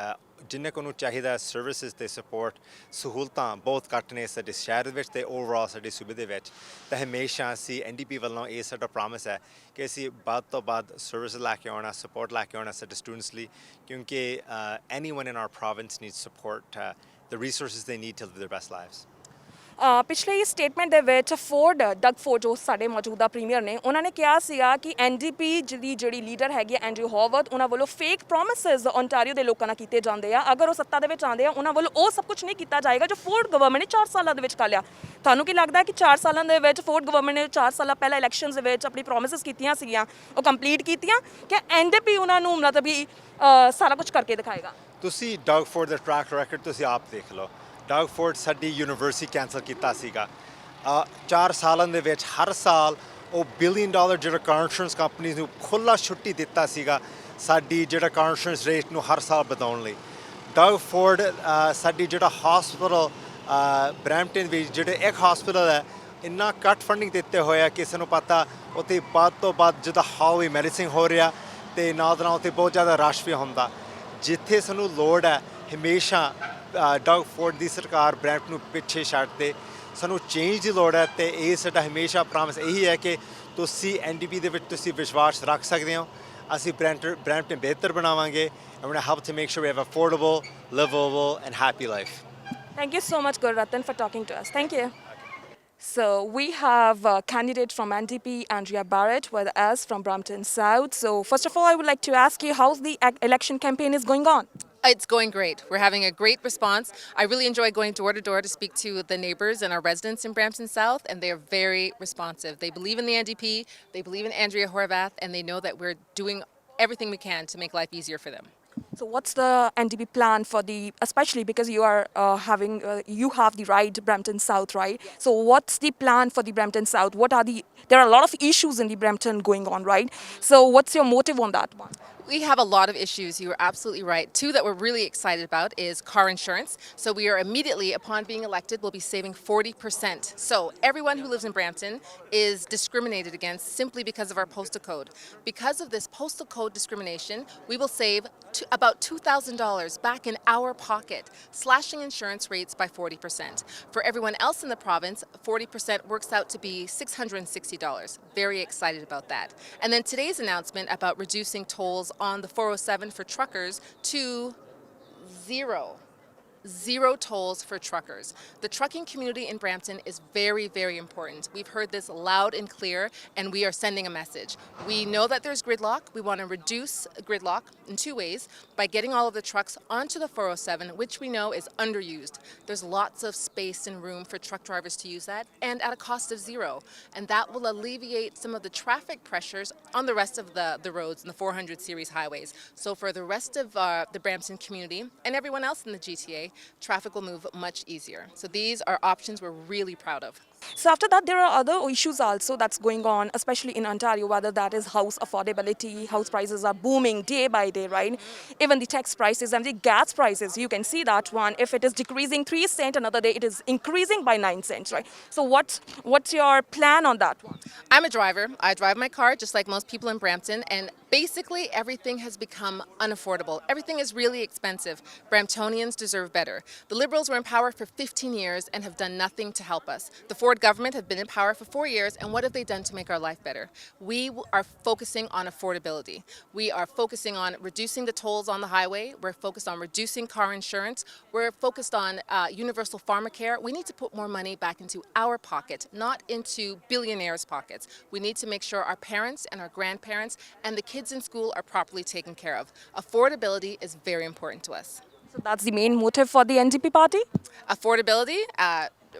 ਜਿੰਨੇ ਕੋ ਨੂੰ ਚਾਹੀਦਾ ਸਰਵਿਸਿਜ਼ ਤੇ ਸਪੋਰਟ ਸਹੂਲਤਾਂ ਬਹੁਤ ਘੱਟ ਨੇ ਸਾਡੇ ਸ਼ਹਿਰ ਵਿੱਚ ਤੇ ਓਵਰਆਲ ਸਾਡੇ ਸੂਬੇ ਦੇ ਵਿੱਚ ਤਾਂ ਹਮੇਸ਼ਾ ਅਸੀਂ ਐਨਡੀਪੀ ਵੱਲੋਂ ਇਹ ਸਾਡਾ ਪ੍ਰੋਮਿਸ ਹੈ ਕਿ ਅਸੀਂ ਵੱਧ ਤੋਂ ਵੱਧ ਸਰਵਿਸ ਲੈ ਕੇ ਆਉਣਾ ਸਪੋਰਟ ਲੈ ਕੇ ਆਉਣਾ ਸਾਡੇ ਸਟੂਡੈਂਟਸ ਲਈ ਕਿਉਂਕਿ anyone in our province needs support the resources they need to live their best lives ਪਿਛਲੇ ਸਟੇਟਮੈਂਟ ਦੇ ਵਿੱਚ ਡਗ ਫੋਰਡ ਜੋ ਸਾਡੇ ਮੌਜੂਦਾ ਪ੍ਰੀਮੀਅਰ ਨੇ ਉਹਨਾਂ ਨੇ ਕਿਹਾ ਸੀਗਾ ਕਿ ਐਨਡੀਪੀ ਦੀ ਜਿਹੜੀ ਲੀਡਰ ਹੈਗੀ ਐਂਡਰਿਊ ਹੌਵਰਡ ਉਹਨਾਂ ਵੱਲੋਂ ਫੇਕ ਪ੍ਰੋਮਿਸਸ ਓਨਟਾਰੀਓ ਦੇ ਲੋਕਾਂ ਨਾਲ ਕੀਤੇ ਜਾਂਦੇ ਆ ਅਗਰ ਉਹ ਸੱਤਾ ਦੇ ਵਿੱਚ ਆਉਂਦੇ ਆ ਉਹਨਾਂ ਵੱਲੋਂ ਉਹ ਸਭ ਕੁਝ ਨਹੀਂ ਕੀਤਾ ਜਾਏਗਾ ਜੋ ਫੋਰਡ ਗਵਰਨਮੈਂਟ ਨੇ 4 ਸਾਲਾਂ ਦੇ ਵਿੱਚ ਕਰ ਲਿਆ ਤੁਹਾਨੂੰ ਕੀ ਲੱਗਦਾ ਕਿ 4 ਸਾਲਾਂ ਦੇ ਵਿੱਚ ਫੋਰਡ ਗਵਰਨਮੈਂਟ ਨੇ 4 ਸਾਲਾਂ ਪਹਿਲਾਂ ਇਲੈਕਸ਼ਨਸ ਦੇ ਵਿੱਚ ਆਪਣੀ ਪ੍ਰੋਮਿਸਸ ਕੀਤੀਆਂ ਸੀਗੀਆਂ ਉਹ ਕੰਪਲੀਟ ਕੀਤੀਆਂ ਕਿ ਐਨਡੀਪੀ ਉਹਨਾਂ ਨੂੰ ਮਤਲਬ ਵੀ ਸਾਰਾ ਕੁਝ ਕਰਕੇ ਦਿਖਾਏਗਾ ਤੁਸੀਂ ਡਗ ਫੋਰਡ ਦਾ ਟਰੈਕ ਰੈਕੋਰਡ ਤੁਸੀਂ ਆਪ ਦੇਖ ਲਓ ਡਗ ਫੋਰਡ ਸਾਡੀ ਯੂਨੀਵਰਸਿਟੀ ਕੈਂਸਲ ਕੀਤਾ ਸੀਗਾ 4 ਸਾਲਾਂ ਦੇ ਵਿੱਚ ਹਰ ਸਾਲ ਉਹ $1 ਬਿਲੀਅਨ ਜਿਹੜਾ ਕਾਰ ਇੰਸ਼ੋਰੈਂਸ ਕੰਪਨੀਜ਼ ਨੂੰ ਖੁੱਲ੍ਹਾ ਛੁੱਟੀ ਦਿੱਤਾ ਸੀਗਾ ਸਾਡੀ ਜਿਹੜਾ ਕਾਰ ਇੰਸ਼ੋਰੈਂਸ ਰੇਟ ਨੂੰ ਹਰ ਸਾਲ ਵਧਾਉਣ ਲਈ ਡਗ ਫੋਰਡ ਸਾਡੀ ਜਿਹੜਾ ਹਸਪੀਟਲ ਬਰੈਂਪਟਨ ਵਿੱਚ ਜਿਹੜੇ ਇੱਕ ਹਸਪੀਟਲ ਹੈ ਇੰਨਾ ਘੱਟ ਫੰਡਿੰਗ ਦਿੱਤੇ ਹੋਇਆ ਕਿ ਸਾਨੂੰ ਪਤਾ ਉੱਥੇ ਵੱਧ ਤੋਂ ਵੱਧ ਜਿੱਦਾਂ ਹਾਈ ਮੈਡੀਸਿਨ ਹੋ ਰਿਹਾ ਅਤੇ ਨਾਲ ਉੱਥੇ ਬਹੁਤ ਜ਼ਿਆਦਾ ਰਸ਼ ਵੀ ਹੁੰਦਾ ਜਿੱਥੇ ਸਾਨੂੰ ਲੋੜ ਹੈ ਹਮੇਸ਼ਾ ਡਗ ਫੋਰਡ ਦੀ ਸਰਕਾਰ ਬਰੈਂਪਟਨ ਨੂੰ ਪਿੱਛੇ ਛੱਡ ਦੇ ਸਾਨੂੰ ਚੇਂਜ ਦੀ ਲੋੜ ਹੈ ਤੇ ਇਹ ਸਾਡਾ ਹਮੇਸ਼ਾ ਪ੍ਰੋਮਿਸ ਇਹੀ ਹੈ ਕਿ ਤੁਸੀਂ ਐਨਡੀਪੀ ਦੇ ਵਿੱਚ ਤੁਸੀਂ ਵਿਸ਼ਵਾਸ ਰੱਖ ਸਕਦੇ ਹੋ ਅਸੀਂ ਬਰੈਂਪਟਨ ਬਿਹਤਰ ਬਣਾਵਾਂਗੇ and we're going to help to make sure we have affordable, livable and happy life. Thank you so much, Gurratan, for talking to us. Thank you. So we have a candidate from NDP, Andrea Barrett, with us from Brampton South. So first of all, I would like to ask you how's the election campaign is going on? It's going great. We're having a great response. I really enjoy going door to door to speak to the neighbors and our residents in Brampton South, and they are very responsive. They believe in the NDP, they believe in Andrea Horvath, and they know that we're doing everything we can to make life easier for them. So what's the NDP plan for especially because you are you have the ride Brampton South, right? Yes. So what's the plan for the Brampton South? There are a lot of issues in the Brampton going on, right? So what's your motive on that one? We have a lot of issues. You are absolutely right. 2 that we're really excited about is car insurance. So we are immediately, upon being elected, we'll be saving 40%. So everyone who lives in Brampton is discriminated against simply because of our postal code. Because of this postal code discrimination, we will save about $2,000 back in our pocket, slashing insurance rates by 40%. For everyone else in the province, 40% works out to be $660. Very excited about that. And then today's announcement about reducing tolls on the 407 for truckers to zero tolls for truckers. The trucking community in Brampton is very, very important. We've heard this loud and clear, and we are sending a message. We know that there's gridlock. We want to reduce gridlock in 2 ways, by getting all of the trucks onto the 407, which we know is underused. There's lots of space and room for truck drivers to use that, and at a cost of $0. And that will alleviate some of the traffic pressures on the rest of the roads and the 400 series highways. So for the rest of the Brampton community and everyone else in the GTA, traffic will move much easier. So these are options we're really proud of. So after that, there are other issues also that's going on, especially in Ontario, whether that is house affordability, house prices are booming day by day, right? Even the tax prices and the gas prices, you can see that one. If it is decreasing 3 cents, another day it is increasing by 9 cents, right? So what's your plan on that one? I'm a driver. I drive my car just like most people in Brampton, and basically everything has become unaffordable. Everything is really expensive. Bramptonians deserve better. The Liberals were in power for 15 years and have done nothing to help us. The Ford government have been in power for 4 years, and what have they done to make our life better? We are focusing on affordability. We are focusing on reducing the tolls on the highway. We're focused on reducing car insurance. We're focused on universal pharmacare. We need to put more money back into our pocket, not into billionaires' pockets. We need to make sure our parents and our grandparents and the kids in school are properly taken care of. Affordability is very important to us. So that's the main motive for the NDP party. Affordability,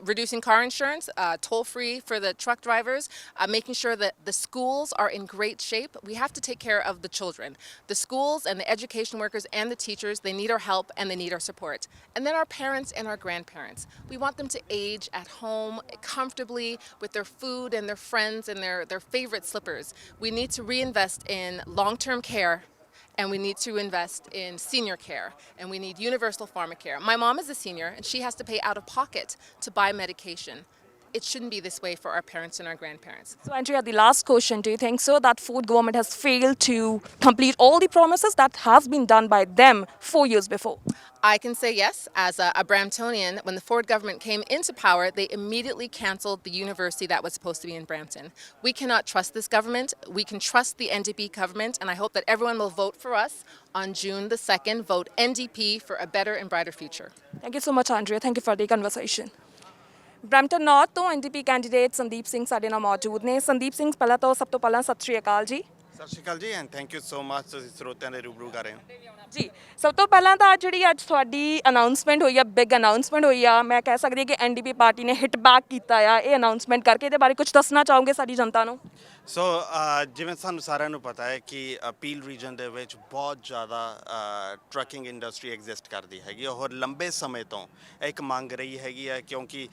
reducing car insurance, toll-free for the truck drivers, making sure that the schools are in great shape. We have to take care of the children. The schools and the education workers and the teachers, they need our help and they need our support. And then our parents and our grandparents. We want them to age at home comfortably with their food and their friends and their favorite slippers. We need to reinvest in long-term care, and we need to invest in senior care, and we need universal pharmacare. My mom is a senior, and she has to pay out of pocket to buy medication. It shouldn't be this way for our parents and our grandparents. So Andrea, the last question, do you think so that Ford government has failed to complete all the promises that has been done by them 4 years before? I can say yes. As a Bramptonian, when the Ford government came into power, they immediately cancelled the university that was supposed to be in Brampton. We cannot trust this government. We can trust the NDP government, and I hope that everyone will vote for us on June the 2nd. Vote NDP for a better and brighter future. Thank you so much, Andrea. Thank you for the conversation. Brampton north ਤੋਂ NDP candidate Sandeep Singh ਸਾਡੇ ਨਾਲ ਮੌਜੂਦ ਨੇ। ਸੰਦੀਪ ਸਿੰਘ, ਪਹਿਲਾਂ ਤਾਂ ਸਭ ਤੋਂ ਪਹਿਲਾਂ ਸਤਿ ਸ਼੍ਰੀ ਅਕਾਲ ਜੀ। ਸਤਿ ਸ਼੍ਰੀ ਅਕਾਲ ਜੀ and thank you so much ਤੁਸੀਂ ਸਰੋਤਿਆਂ ਦੇ ਰੂਬਰੂ ਕਰ ਰਹੇ ਹੋ ਜੀ, ਸਭ ਤੋਂ ਪਹਿਲਾਂ ਤਾਂ ਜਿਹੜੀ ਅੱਜ ਤੁਹਾਡੀ ਅਨਾਉਂਸਮੈਂਟ ਹੋਈ ਆ, ਬਿਗ ਅਨਾਉਂਸਮੈਂਟ ਹੋਈ ਆ, ਮੈਂ ਕਹਿ ਸਕਦੀ ਹਾਂ ਕਿ ਐਨਡੀਪੀ ਪਾਰਟੀ ਨੇ ਹਿੱਟ ਬੈਕ ਕੀਤਾ ਆ ਇਹ ਅਨਾਉਂਸਮੈਂਟ ਕਰਕੇ। ਇਹਦੇ ਬਾਰੇ ਕੁਝ ਦੱਸਣਾ ਚਾਹੋਗੇ ਸਾਡੀ ਜਨਤਾ ਨੂੰ? ਸੋ ਜਿਵੇਂ ਸਾਨੂੰ ਸਾਰਿਆਂ ਨੂੰ ਪਤਾ ਹੈ ਕਿ ਪੀਲ ਰੀਜਨ ਦੇ ਵਿੱਚ ਬਹੁਤ ਜ਼ਿਆਦਾ ਟਰੱਕਿੰਗ ਇੰਡਸਟਰੀ ਐਗਜ਼ਿਸਟ ਕਰਦੀ ਹੈਗੀ ਔਰ ਲੰਬੇ ਸਮੇਂ ਤੋਂ ਇੱਕ ਮੰਗ ਰਹੀ ਹੈਗੀ ਹੈ ਕਿਉਂਕਿ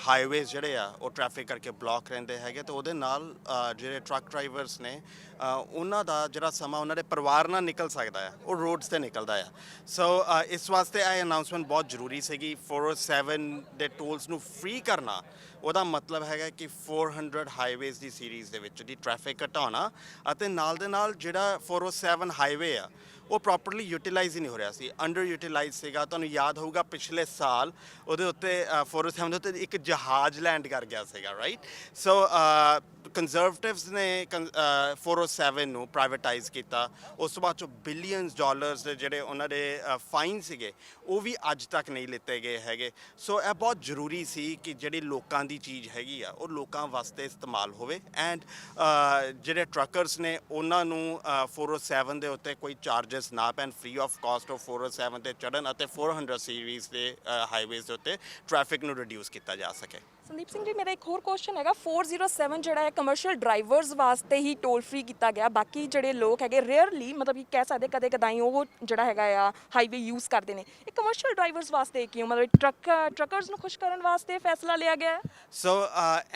ਹਾਈਵੇਜ਼ ਜਿਹੜੇ ਆ ਉਹ ਟ੍ਰੈਫਿਕ ਕਰਕੇ ਬਲੌਕ ਰਹਿੰਦੇ ਹੈਗੇ ਤੇ ਉਹਦੇ ਨਾਲ ਜਿਹੜੇ ਟਰੱਕ ਡਰਾਈਵਰਸ ਨੇ ਉਹਨਾਂ ਦਾ ਜਿਹੜਾ ਸਮਾਂ ਉਹਨਾਂ ਦੇ ਪਰਿਵਾਰ ਨਾਲ ਨਿਕਲ ਸਕਦਾ ਆ ਉਹ ਰੋਡਸ 'ਤੇ ਨਿਕਲਦਾ ਆ। ਸੋ ਇਸ ਵਾਸਤੇ ਇਹ ਅਨਾਉਂਸਮੈਂਟ ਬਹੁਤ ਜ਼ਰੂਰੀ ਸੀਗੀ। 407 ਦੇ ਟੋਲਸ ਨੂੰ ਫ੍ਰੀ ਕਰਨਾ ਉਹਦਾ ਮਤਲਬ ਹੈਗਾ ਕਿ 400 ਹਾਈਵੇਜ਼ ਦੀ ਸੀਰੀਜ਼ ਦੇ ਵਿੱਚ ਦੀ ਟ੍ਰੈਫਿਕ ਘਟਾਉਣਾ ਅਤੇ ਨਾਲ ਦੇ ਨਾਲ ਜਿਹੜਾ 407 ਹਾਈਵੇ ਆ ਉਹ ਪ੍ਰੋਪਰਲੀ ਯੂਟੀਲਾਈਜ਼ ਹੀ ਨਹੀਂ ਹੋ ਰਿਹਾ ਸੀ, ਅੰਡਰ ਯੂਟੀਲਾਈਜ਼ ਸੀਗਾ। ਤੁਹਾਨੂੰ ਯਾਦ ਹੋਊਗਾ ਪਿਛਲੇ ਸਾਲ ਉਹਦੇ ਉੱਤੇ 407 ਦੇ ਉੱਤੇ ਇੱਕ ਜਹਾਜ਼ ਲੈਂਡ ਕਰ ਗਿਆ ਸੀਗਾ, ਰਾਈਟ। ਸੋ ਕੰਜ਼ਰਵੇਟਿਵਸ ਨੇ 407 ਨੂੰ ਪ੍ਰਾਈਵੇਟਾਈਜ਼ ਕੀਤਾ। ਉਸ ਤੋਂ ਬਾਅਦ 'ਚੋਂ ਬਿਲੀਅਨਸ ਡਾਲਰਸ ਦੇ ਜਿਹੜੇ ਉਹਨਾਂ ਦੇ ਫਾਈਨ ਸੀਗੇ ਉਹ ਵੀ ਅੱਜ ਤੱਕ ਨਹੀਂ ਲਿੱਤੇ ਗਏ ਹੈਗੇ। ਸੋ ਇਹ ਬਹੁਤ ਜ਼ਰੂਰੀ ਸੀ ਕਿ ਜਿਹੜੀ ਲੋਕਾਂ ਦੀ ਚੀਜ਼ ਹੈਗੀ ਆ ਉਹ ਲੋਕਾਂ ਵਾਸਤੇ ਇਸਤੇਮਾਲ ਹੋਵੇ ਐਂਡ ਜਿਹੜੇ ਟਰੱਕਰਸ ਨੇ ਉਹਨਾਂ ਨੂੰ 407 ਦੇ ਉੱਤੇ ਕੋਈ ਚਾਰਜਸ ਨਾ ਪੈਣ, ਫ੍ਰੀ ਆਫ ਕਾਸਟ ਆਫ 407 ਤੇ ਚੜ੍ਹਨ ਅਤੇ 400 ਸੀਰੀਜ਼ ਦੇ ਹਾਈਵੇਜ਼ ਦੇ ਉੱਤੇ ਟ੍ਰੈਫਿਕ ਨੂੰ ਰਿਡਿਊਸ ਕੀਤਾ ਜਾ ਸਕੇ। ਸੰਦੀਪ ਸਿੰਘ ਜੀ, ਮੇਰਾ ਇੱਕ ਹੋਰ ਕੁਐਸਚਨ ਹੈਗਾ, 407 ਜਿਹੜਾ ਹੈ ਕਮਰਸ਼ੀਅਲ ਡਰਾਈਵਰਸ ਵਾਸਤੇ ਹੀ ਟੋਲ ਫ੍ਰੀ ਕੀਤਾ ਗਿਆ, ਬਾਕੀ ਜਿਹੜੇ ਲੋਕ ਹੈਗੇ ਰੇਅਰਲੀ ਮਤਲਬ ਕਿ ਕਹਿ ਸਕਦੇ ਕਦੇ ਕਦਾਈ ਉਹ ਜਿਹੜਾ ਹੈਗਾ ਆ ਹਾਈਵੇ ਯੂਜ਼ ਕਰਦੇ ਨੇ, ਇਹ ਕਮਰਸ਼ੀਅਲ ਡਰਾਈਵਰਸ ਵਾਸਤੇ ਕਿਉਂ ਮਤਲਬ ਟਰੱਕਰਸ ਨੂੰ ਖੁਸ਼ ਕਰਨ ਵਾਸਤੇ ਫੈਸਲਾ ਲਿਆ ਗਿਆ? ਸੋ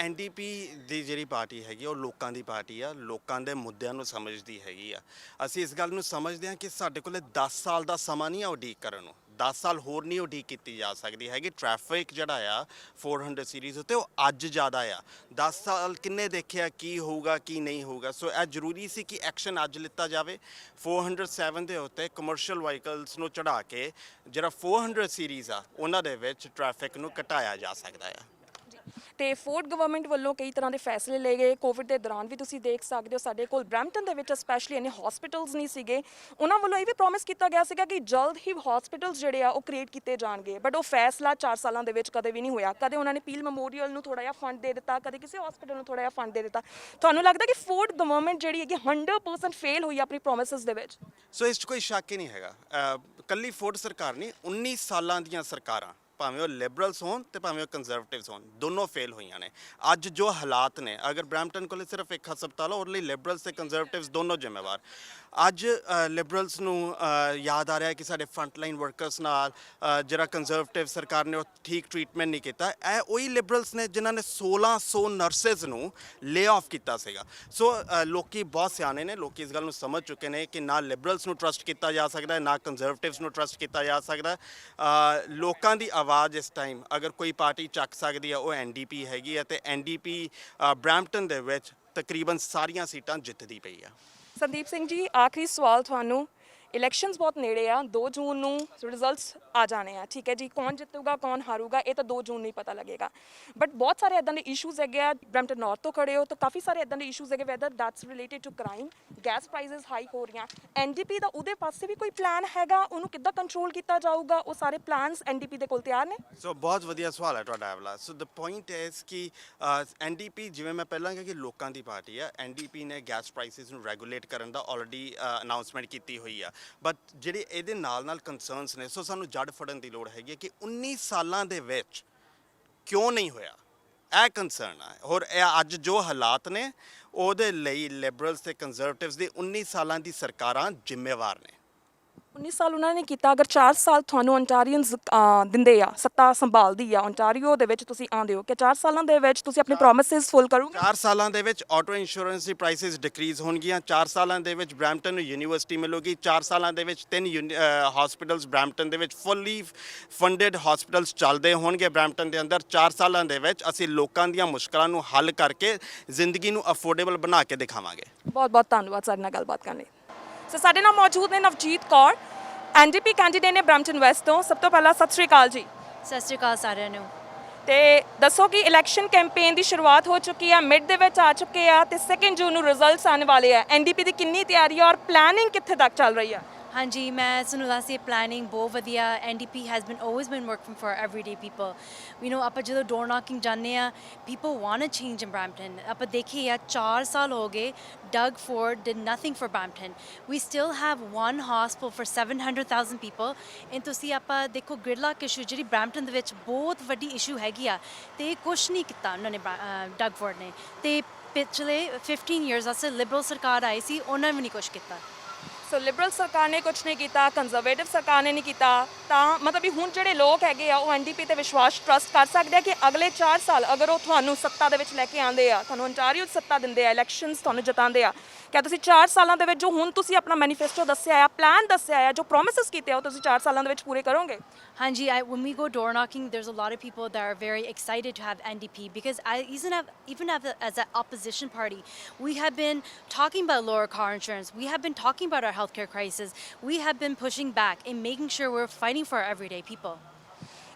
NDP ਦੀ ਜਿਹੜੀ ਪਾਰਟੀ ਹੈਗੀ ਉਹ ਲੋਕਾਂ ਦੀ ਪਾਰਟੀ ਆ, ਲੋਕਾਂ ਦੇ ਮੁੱਦਿਆਂ ਨੂੰ ਸਮਝਦੀ ਹੈਗੀ ਆ। ਅਸੀਂ ਇਸ ਗੱਲ ਨੂੰ ਸਮਝਦੇ ਹਾਂ ਕਿ ਸਾਡੇ ਕੋਲ 10 ਸਾਲ ਦਾ ਸਮਾਂ ਨਹੀਂ ਆ ਉਡੀਕ ਕਰਨ ਨੂੰ, 10 ਸਾਲ ਹੋਰ ਨਹੀਂ ਉਡੀਕ ਕੀਤੀ ਜਾ ਸਕਦੀ ਹੈਗੀ। ਟ੍ਰੈਫਿਕ ਜਿਹੜਾ ਆ 400 ਸੀਰੀਜ਼ ਉੱਤੇ ਉਹ ਅੱਜ ਜ਼ਿਆਦਾ ਆ। 10 ਸਾਲ ਕਿੰਨੇ ਦੇਖਿਆ ਕੀ ਹੋਊਗਾ ਕੀ ਨਹੀਂ ਹੋਊਗਾ। ਸੋ ਇਹ ਜ਼ਰੂਰੀ ਸੀ ਕਿ ਐਕਸ਼ਨ ਅੱਜ ਲਿੱਤਾ ਜਾਵੇ। 407 ਦੇ ਉੱਤੇ ਕਮਰਸ਼ੀਅਲ ਵਹੀਕਲਸ ਨੂੰ ਚੜ੍ਹਾ ਕੇ ਜਿਹੜਾ 400 ਸੀਰੀਜ਼ ਆ ਉਹਨਾਂ ਦੇ ਵਿੱਚ ਟ੍ਰੈਫਿਕ ਨੂੰ ਘਟਾਇਆ ਜਾ ਸਕਦਾ ਆ। ਤੇ ਫੋਰਡ ਗਵਰਨਮੈਂਟ ਵੱਲੋਂ ਕਈ ਤਰ੍ਹਾਂ ਦੇ ਫੈਸਲੇ ਲਏ ਗਏ। ਕੋਵਿਡ ਦੇ ਦੌਰਾਨ ਵੀ ਤੁਸੀਂ ਦੇਖ ਸਕਦੇ ਹੋ ਸਾਡੇ ਕੋਲ ਬਰੈਂਪਟਨ ਦੇ ਵਿੱਚ ਸਪੈਸ਼ਲੀ ਇੰਨੇ ਹਸਪੀਟਲਸ ਨਹੀਂ ਸੀਗੇ। ਉਹਨਾਂ ਵੱਲੋਂ ਇਹ ਵੀ ਪ੍ਰੋਮਿਸ ਕੀਤਾ ਗਿਆ ਸੀਗਾ ਕਿ ਜਲਦ ਹੀ ਹਸਪੀਟਲਸ ਜਿਹੜੇ ਆ ਉਹ ਕ੍ਰੀਏਟ ਕੀਤੇ ਜਾਣਗੇ, ਬਟ ਉਹ ਫੈਸਲਾ 4 ਸਾਲਾਂ ਦੇ ਵਿੱਚ ਕਦੇ ਵੀ ਨਹੀਂ ਹੋਇਆ। ਕਦੇ ਉਹਨਾਂ ਨੇ ਪੀਲ ਮੈਮੋਰੀਅਲ ਨੂੰ ਥੋੜ੍ਹਾ ਜਿਹਾ ਫੰਡ ਦੇ ਦਿੱਤਾ, ਕਦੇ ਕਿਸੇ ਹਸਪੀਟਲ ਨੂੰ ਥੋੜ੍ਹਾ ਜਿਹਾ ਫੰਡ ਦੇ ਦਿੱਤਾ। ਤੁਹਾਨੂੰ ਲੱਗਦਾ ਕਿ ਫੋਰਡ ਗਵਰਨਮੈਂਟ ਜਿਹੜੀ ਹੈਗੀ 100% ਫੇਲ ਹੋਈ ਆਪਣੀ ਪ੍ਰੋਮਿਸਿਸ ਦੇ ਵਿੱਚ? ਸੋ ਇਸ 'ਚ ਕੋਈ ਸ਼ੱਕ ਹੀ ਨਹੀਂ ਹੈਗਾ। ਇਕੱਲੀ ਫੋਰਡ ਸਰਕਾਰ ਨਹੀਂ, 19 ਸਾਲਾਂ ਦੀਆਂ ਸਰਕਾਰਾਂ ਭਾਵੇਂ ਉਹ ਲਿਬਰਲਸ ਹੋਣ ਤੇ ਭਾਵੇਂ ਉਹ ਕੰਜ਼ਰਵੇਟਿਵਸ ਹੋਣ, ਦੋਨੋਂ ਫੇਲ ਹੋਈਆਂ ਨੇ। ਅੱਜ ਜੋ ਹਾਲਾਤ ਨੇ, ਅਗਰ ਬਰੈਂਪਟਨ ਕੋਲ ਸਿਰਫ ਇੱਕ ਹਸਪਤਾਲ ਆ ਉਹਦੇ ਲਈ ਲਿਬਰਲਸ ਤੇ ਕੰਜ਼ਰਵੇਟਿਵਸ ਦੋਨੋਂ ਜ਼ਿੰਮੇਵਾਰ। ਅੱਜ ਲਿਬਰਲਸ ਨੂੰ ਯਾਦ ਆ ਰਿਹਾ ਕਿ ਸਾਡੇ ਫਰੰਟਲਾਈਨ ਵਰਕਰਸ ਨਾਲ ਜਿਹੜਾ ਕੰਜ਼ਰਵੇਟਿਵ ਸਰਕਾਰ ਨੇ ਉਹ ਠੀਕ ਟਰੀਟਮੈਂਟ ਨਹੀਂ ਕੀਤਾ। ਇਹ ਉਹੀ ਲਿਬਰਲਸ ਨੇ ਜਿਨ੍ਹਾਂ ਨੇ 1600 ਨਰਸਿਸ ਨੂੰ ਲੇ ਆਫ ਕੀਤਾ ਸੀਗਾ। ਸੋ ਲੋਕੀ ਬਹੁਤ ਸਿਆਣੇ ਨੇ, ਲੋਕੀ ਇਸ ਗੱਲ ਨੂੰ ਸਮਝ ਚੁੱਕੇ ਨੇ ਕਿ ਨਾ ਲਿਬਰਲਸ ਨੂੰ ਟਰਸਟ ਕੀਤਾ ਜਾ ਸਕਦਾ, ਨਾ ਕੰਜ਼ਰਵੇਟਿਵਸ ਨੂੰ ਟਰਸਟ ਕੀਤਾ ਜਾ ਸਕਦਾ। ਲੋਕਾਂ ਦੀ ਆਵਾਜ਼ ਇਸ ਟਾਈਮ ਅਗਰ ਕੋਈ ਪਾਰਟੀ ਚੱਕ ਸਕਦੀ ਹੈ ਉਹ NDP ਹੈਗੀ ਹੈ ਤੇ NDP ਬਰੈਂਪਟਨ ਦੇ ਵਿੱਚ ਤਕਰੀਬਨ ਸਾਰੀਆਂ ਸੀਟਾਂ ਜਿੱਤਦੀ ਪਈ ਆ। ਸੰਦੀਪ ਸਿੰਘ ਜੀ, ਆਖਰੀ ਸਵਾਲ ਤੁਹਾਨੂੰ, ਇਲੈਕਸ਼ਨਸ ਬਹੁਤ ਨੇੜੇ ਆ 2 ਜੂਨ ਨੂੰ ਰਿਜ਼ਲਟਸ ਆ ਜਾਣੇ ਆ ਠੀਕ ਹੈ ਜੀ ਕੌਣ ਜਿੱਤੂਗਾ ਕੌਣ ਹਾਰੂਗਾ ਇਹ ਤਾਂ 2 ਜੂਨ ਨੂੰ ਹੀ ਪਤਾ ਲੱਗੇਗਾ ਬਟ ਬਹੁਤ ਸਾਰੇ ਇਦਾਂ ਦੇ ਇਸ਼ੂਜ਼ ਹੈਗੇ ਆ ਬਰੈਂਪਟਨ ਨਾਰਥ ਤੋਂ ਖੜੇ ਹੋ ਤਾਂ ਕਾਫੀ ਸਾਰੇ ਇਦਾਂ ਦੇ ਇਸ਼ੂਜ਼ ਹੈਗੇ whether that's related to crime gas prices high ਹੋ ਰਹੀਆਂ ਐਨਡੀਪੀ ਦਾ ਉਹਦੇ ਪਾਸੇ ਵੀ ਕੋਈ ਪਲਾਨ ਹੈਗਾ ਉਹਨੂੰ ਕਿੱਦਾਂ ਕੰਟਰੋਲ ਕੀਤਾ ਜਾਊਗਾ ਉਹ ਸਾਰੇ ਪਲਾਨਸ ਐਨਡੀਪੀ ਦੇ ਕੋਲ ਤਿਆਰ ਨੇ ਸੋ ਬਹੁਤ ਵਧੀਆ ਸਵਾਲ ਹੈ ਤੁਹਾਡਾ ਇਹ ਵਾਲਾ ਸੋ ਦ ਪੁਆਇੰਟ ਇਜ਼ ਕਿ ਐਨਡੀਪੀ ਜਿਵੇਂ ਮੈਂ ਪਹਿਲਾਂ ਕਿਹਾ ਕਿ ਲੋਕਾਂ ਦੀ ਪਾਰਟੀ ਆ ਐਨਡੀਪੀ ਨੇ ਗੈਸ ਪ੍ਰਾਈਸਿਸ ਨੂੰ ਰੈਗੂਲੇਟ ਕਰਨ ਦਾ ਆਲਰੇਡੀ ਅਨਾਉਂਸਮੈਂਟ ਕੀਤੀ ਹੋਈ ਆ ਬਟ ਜਿਹੜੇ ਇਹਦੇ ਨਾਲ ਕੰਸਰਨਸ ਨੇ ਸੋ ਸਾਨੂੰ ਜੜ ਫੜਨ ਦੀ ਲੋੜ ਹੈਗੀ ਹੈ ਕਿ 19 ਸਾਲਾਂ ਦੇ ਵਿੱਚ ਕਿਉਂ ਨਹੀਂ ਹੋਇਆ ਇਹ ਕੰਸਰਨ ਆ ਔਰ ਇਹ ਅੱਜ ਜੋ ਹਾਲਾਤ ਨੇ ਉਹਦੇ ਲਈ ਲਿਬਰਲਸ ਤੇ ਕੰਜ਼ਰਵੇਟਿਵਸ ਦੀ 19 ਸਾਲਾਂ ਦੀ ਸਰਕਾਰਾਂ ਜ਼ਿੰਮੇਵਾਰ ਨੇ 19 ਸਾਲ ਉਹਨਾਂ ਨੇ ਕੀਤਾ ਅਗਰ 4 ਸਾਲ ਤੁਹਾਨੂੰ ਓਨਟਾਰੀਅਨਸ ਦਿੰਦੇ ਆ ਸੱਤਾ ਸੰਭਾਲਦੀ ਆ ਓਨਟਾਰੀਓ ਦੇ ਵਿੱਚ ਤੁਸੀਂ ਆਉਂਦੇ ਹੋ ਕਿ 4 ਸਾਲਾਂ ਦੇ ਵਿੱਚ ਤੁਸੀਂ ਆਪਣੇ ਪ੍ਰੋਮਿਸਿਸ ਫੁੱਲ ਕਰੋਗੇ 4 ਸਾਲਾਂ ਦੇ ਵਿੱਚ ਆਟੋ ਇੰਸ਼ੋਰੈਂਸ ਦੀ ਪ੍ਰਾਈਸਿਸ ਡਿਕਰੀਜ਼ ਹੋਣਗੀਆਂ 4 ਸਾਲਾਂ ਦੇ ਵਿੱਚ ਬਰੈਂਪਟਨ ਨੂੰ ਯੂਨੀਵਰਸਿਟੀ ਮਿਲੂਗੀ 4 ਸਾਲਾਂ ਦੇ ਵਿੱਚ 3 ਹਸਪੀਟਲਸ ਬਰੈਂਪਟਨ ਦੇ ਵਿੱਚ ਫੁੱਲੀ ਫੰਡਡ ਹਸਪੀਟਲਸ ਚੱਲਦੇ ਹੋਣਗੇ ਬਰੈਂਪਟਨ ਦੇ ਅੰਦਰ 4 ਸਾਲਾਂ ਦੇ ਵਿੱਚ ਅਸੀਂ ਲੋਕਾਂ ਦੀਆਂ ਮੁਸ਼ਕਲਾਂ ਨੂੰ ਹੱਲ ਕਰਕੇ ਜ਼ਿੰਦਗੀ ਨੂੰ ਅਫੋਰਡੇਬਲ ਬਣਾ ਕੇ ਦਿਖਾਵਾਂਗੇ ਬਹੁਤ ਬਹੁਤ ਧੰਨਵਾਦ ਸਾਡੇ ਨਾਲ ਗੱਲਬਾਤ ਕਰਨ ਲਈ ਸੋ ਸਾਡੇ ਨਾਲ ਮੌਜੂਦ ਨੇ ਨਵਜੀਤ ਕੌਰ ਐਨਡੀਪੀ ਕੈਂਡੀਡੇਟ ਨੇ ਬਰੈਂਪਟਨ ਵੈਸਟ ਤੋਂ ਸਭ ਤੋਂ ਪਹਿਲਾਂ ਸਤਿ ਸ਼੍ਰੀ ਅਕਾਲ ਜੀ ਸਤਿ ਸ਼੍ਰੀ ਅਕਾਲ ਸਾਰਿਆਂ ਨੂੰ ਤੇ ਦੱਸੋ ਕਿ ਇਲੈਕਸ਼ਨ ਕੈਂਪੇਨ ਦੀ ਸ਼ੁਰੂਆਤ ਹੋ ਚੁੱਕੀ ਆ ਮਿਡ ਦੇ ਵਿੱਚ ਆ ਚੁੱਕੇ ਆ ਤੇ 2 ਜੂਨ ਨੂੰ ਰਿਜ਼ਲਟਸ ਆਉਣ ਵਾਲੇ ਆ ਐਨਡੀਪੀ ਦੀ ਕਿੰਨੀ ਤਿਆਰੀ ਆ ਔਰ ਪਲੈਨਿੰਗ ਕਿੱਥੇ ਤੱਕ ਚੱਲ ਰਹੀ ਆ ਹਾਂਜੀ ਮੈਂ ਤੁਹਾਨੂੰ ਦੱਸਦੀ ਪਲੈਨਿੰਗ ਬਹੁਤ ਵਧੀਆ NDP has been always been working for everyday people ਆਪਾਂ ਜਦੋਂ ਡੋਰ ਨੌਕਿੰਗ ਜਾਂਦੇ ਆ people want a change in Brampton ਆਪਾਂ ਦੇਖੀਏ ਆ 4 ਸਾਲ ਹੋ ਗਏ Doug Ford did nothing for Brampton we still have one hospital for 700,000 people and ਤੁਸੀਂ ਆਪਾਂ ਦੇਖੋ ਗ੍ਰਿਡਲੌਕ ਇਸ਼ੂ ਜਿਹੜੀ ਬਰੈਂਪਟਨ ਦੇ ਵਿੱਚ ਬਹੁਤ ਵੱਡੀ ਇਸ਼ੂ ਹੈਗੀ ਆ ਤੇ ਕੁਛ ਨਹੀਂ ਕੀਤਾ ਉਹਨਾਂ ਨੇ ਡਗ ਫੋਰਡ ਨੇ ਤੇ ਪਿਛਲੇ 15 ਇਅਰਸ ਵਾਸਤੇ ਲਿਬਰਲ ਸਰਕਾਰ ਆਈ ਸੀ ਉਹਨਾਂ ਨੇ ਵੀ ਨਹੀਂ ਕੁਛ ਕੀਤਾ ਸੋ ਲਿਬਰਲ ਸਰਕਾਰ ਨੇ ਕੁਝ ਨਹੀਂ ਕੀਤਾ ਕੰਜ਼ਰਵੇਟਿਵ ਸਰਕਾਰ ਨੇ ਨਹੀਂ ਕੀਤਾ ਤਾਂ ਮਤਲਬ ਵੀ ਹੁਣ ਜਿਹੜੇ ਲੋਕ ਹੈਗੇ ਆ ਉਹ ਐਨਡੀਪੀ ਤੇ ਵਿਸ਼ਵਾਸ ਟਰਸਟ ਕਰ ਸਕਦੇ ਆ ਕਿ ਅਗਲੇ 4 ਸਾਲ ਅਗਰ ਉਹ ਤੁਹਾਨੂੰ ਸੱਤਾ ਦੇ ਵਿੱਚ ਲੈ ਕੇ ਆਉਂਦੇ ਆ ਤੁਹਾਨੂੰ ਓਨਟਾਰੀਓ ਸੱਤਾ ਦਿੰਦੇ ਆ ਇਲੈਕਸ਼ਨਸ ਤੁਹਾਨੂੰ ਜਿਤਾਉਂਦੇ ਆ ਕਿ ਤੁਸੀਂ 4 ਸਾਲਾਂ ਦੇ ਵਿੱਚ ਜੋ ਹੁਣ ਤੁਸੀਂ ਆਪਣਾ ਮੈਨੀਫੈਸਟੋ ਦੱਸਿਆ ਆ ਪਲਾਨ ਦੱਸਿਆ ਆ ਜੋ ਪ੍ਰੋਮਿਸਸ ਕੀਤੇ ਆ ਉਹ ਤੁਸੀਂ 4 ਸਾਲਾਂ ਦੇ ਵਿੱਚ ਪੂਰੇ ਕਰੋਗੇ Hanji, when we go door knocking, there's a lot of people that are very excited to have NDP because even as an opposition party, we have been talking about lower car insurance. We have been talking about our healthcare crisis. We have been pushing back and making sure we're fighting for our everyday people.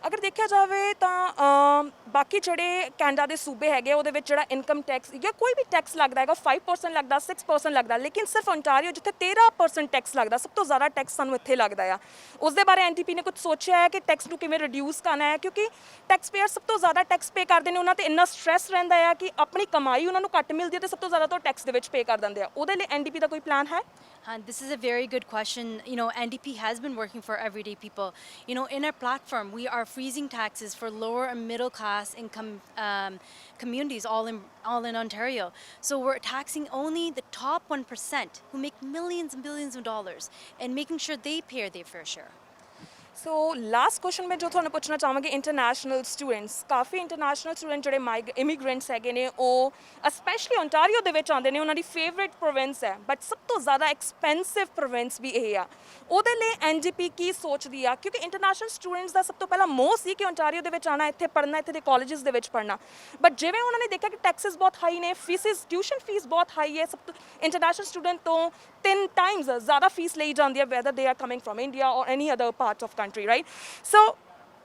ਅਗਰ ਦੇਖਿਆ ਜਾਵੇ ਤਾਂ ਬਾਕੀ ਜਿਹੜੇ Canada ਦੇ ਸੂਬੇ ਹੈਗੇ ਉਹਦੇ ਵਿੱਚ ਜਿਹੜਾ ਇਨਕਮ ਟੈਕਸ ਜਾਂ ਕੋਈ ਵੀ ਟੈਕਸ ਲੱਗਦਾ ਹੈਗਾ 5% ਲੱਗਦਾ 6% ਲੱਗਦਾ ਲੇਕਿਨ ਸਿਰਫ ਓਨਟਾਰੀਓ ਜਿੱਥੇ 13% ਟੈਕਸ ਲੱਗਦਾ ਸਭ ਤੋਂ ਜ਼ਿਆਦਾ ਟੈਕਸ ਸਾਨੂੰ ਇੱਥੇ ਲੱਗਦਾ ਆ ਉਸ ਦੇ ਬਾਰੇ ਐਨਡੀਪੀ ਨੇ ਕੁਝ ਸੋਚਿਆ ਹੈ ਕਿ ਟੈਕਸ ਨੂੰ ਕਿਵੇਂ ਰਿਡਿਊਸ ਕਰਨਾ ਹੈ ਕਿਉਂਕਿ ਟੈਕਸ ਪੇਅਰ ਸਭ ਤੋਂ ਜ਼ਿਆਦਾ ਟੈਕਸ ਪੇ ਕਰਦੇ ਨੇ ਉਹਨਾਂ ਤੇ ਇੰਨਾ ਸਟ੍ਰੈਸ ਰਹਿੰਦਾ ਆ ਕਿ ਆਪਣੀ ਕਮਾਈ ਉਹਨਾਂ ਨੂੰ ਘੱਟ ਮਿਲਦੀ ਹੈ ਤੇ ਸਭ ਤੋਂ ਜ਼ਿਆਦਾ ਤਾਂ ਟੈਕਸ ਦੇ ਵਿੱਚ ਪੇ ਕਰ ਦਿੰਦੇ ਆ ਉਹਦੇ ਲਈ ਐਨਡੀਪੀ ਦਾ ਕੋਈ ਪਲਾਨ ਹੈ This is a very good question. NDP has been working for everyday people. In our platform, we are freezing taxes for lower and middle class income communities all in Ontario. So we're taxing only the top 1% who make millions and billions of dollars and making sure they pay their fair share. So last question ਮੈਂ ਜੋ ਤੁਹਾਨੂੰ ਪੁੱਛਣਾ ਚਾਹਾਂਗੀ international students ਕਾਫੀ international student ਜਿਹੜੇ immigrants ਹੈਗੇ ਨੇ ਉਹ specially Ontario ਦੇ ਵਿੱਚ ਆਉਂਦੇ ਨੇ ਉਹਨਾਂ ਦੀ ਫੇਵਰੇਟ ਪ੍ਰੋਵਿੰਸ ਹੈ ਬਟ ਸਭ ਤੋਂ ਜ਼ਿਆਦਾ ਐਕਸਪੈਂਸਿਵ ਪ੍ਰੋਵਿੰਸ ਵੀ ਇਹ ਆ ਉਹਦੇ ਲਈ ਐਨਜੀਪੀ ਕੀ ਸੋਚਦੀ ਆ ਕਿਉਂਕਿ ਇੰਟਰਨੈਸ਼ਨਲ ਸਟੂਡੈਂਟਸ ਦਾ ਸਭ ਤੋਂ ਪਹਿਲਾਂ ਮੋਹ ਸੀ ਕਿ ਓਨਟਾਰੀਓ ਦੇ ਵਿੱਚ ਆਉਣਾ ਇੱਥੇ ਪੜ੍ਹਨਾ ਇੱਥੇ ਦੇ ਕਾਲਜਸ ਦੇ ਵਿੱਚ ਪੜ੍ਹਨਾ ਬਟ ਜਿਵੇਂ ਉਹਨਾਂ ਨੇ ਦੇਖਿਆ ਕਿ ਟੈਕਸਿਸ ਬਹੁਤ ਹਾਈ ਨੇ ਫੀਸਿਸ ਟਿਊਸ਼ਨ ਫੀਸ ਬਹੁਤ ਹਾਈ ਹੈ ਸਭ ਤੋਂ ਇੰਟਰਨੈਸ਼ਨਲ ਸਟੂਡੈਂਟ ਤੋਂ 10 ਟਾਈਮਸ ਜ਼ਿਆਦਾ ਫੀਸ ਲਈ ਜਾਂਦੀ ਹੈ weather they are coming firm India ਔਰ any other part of country right so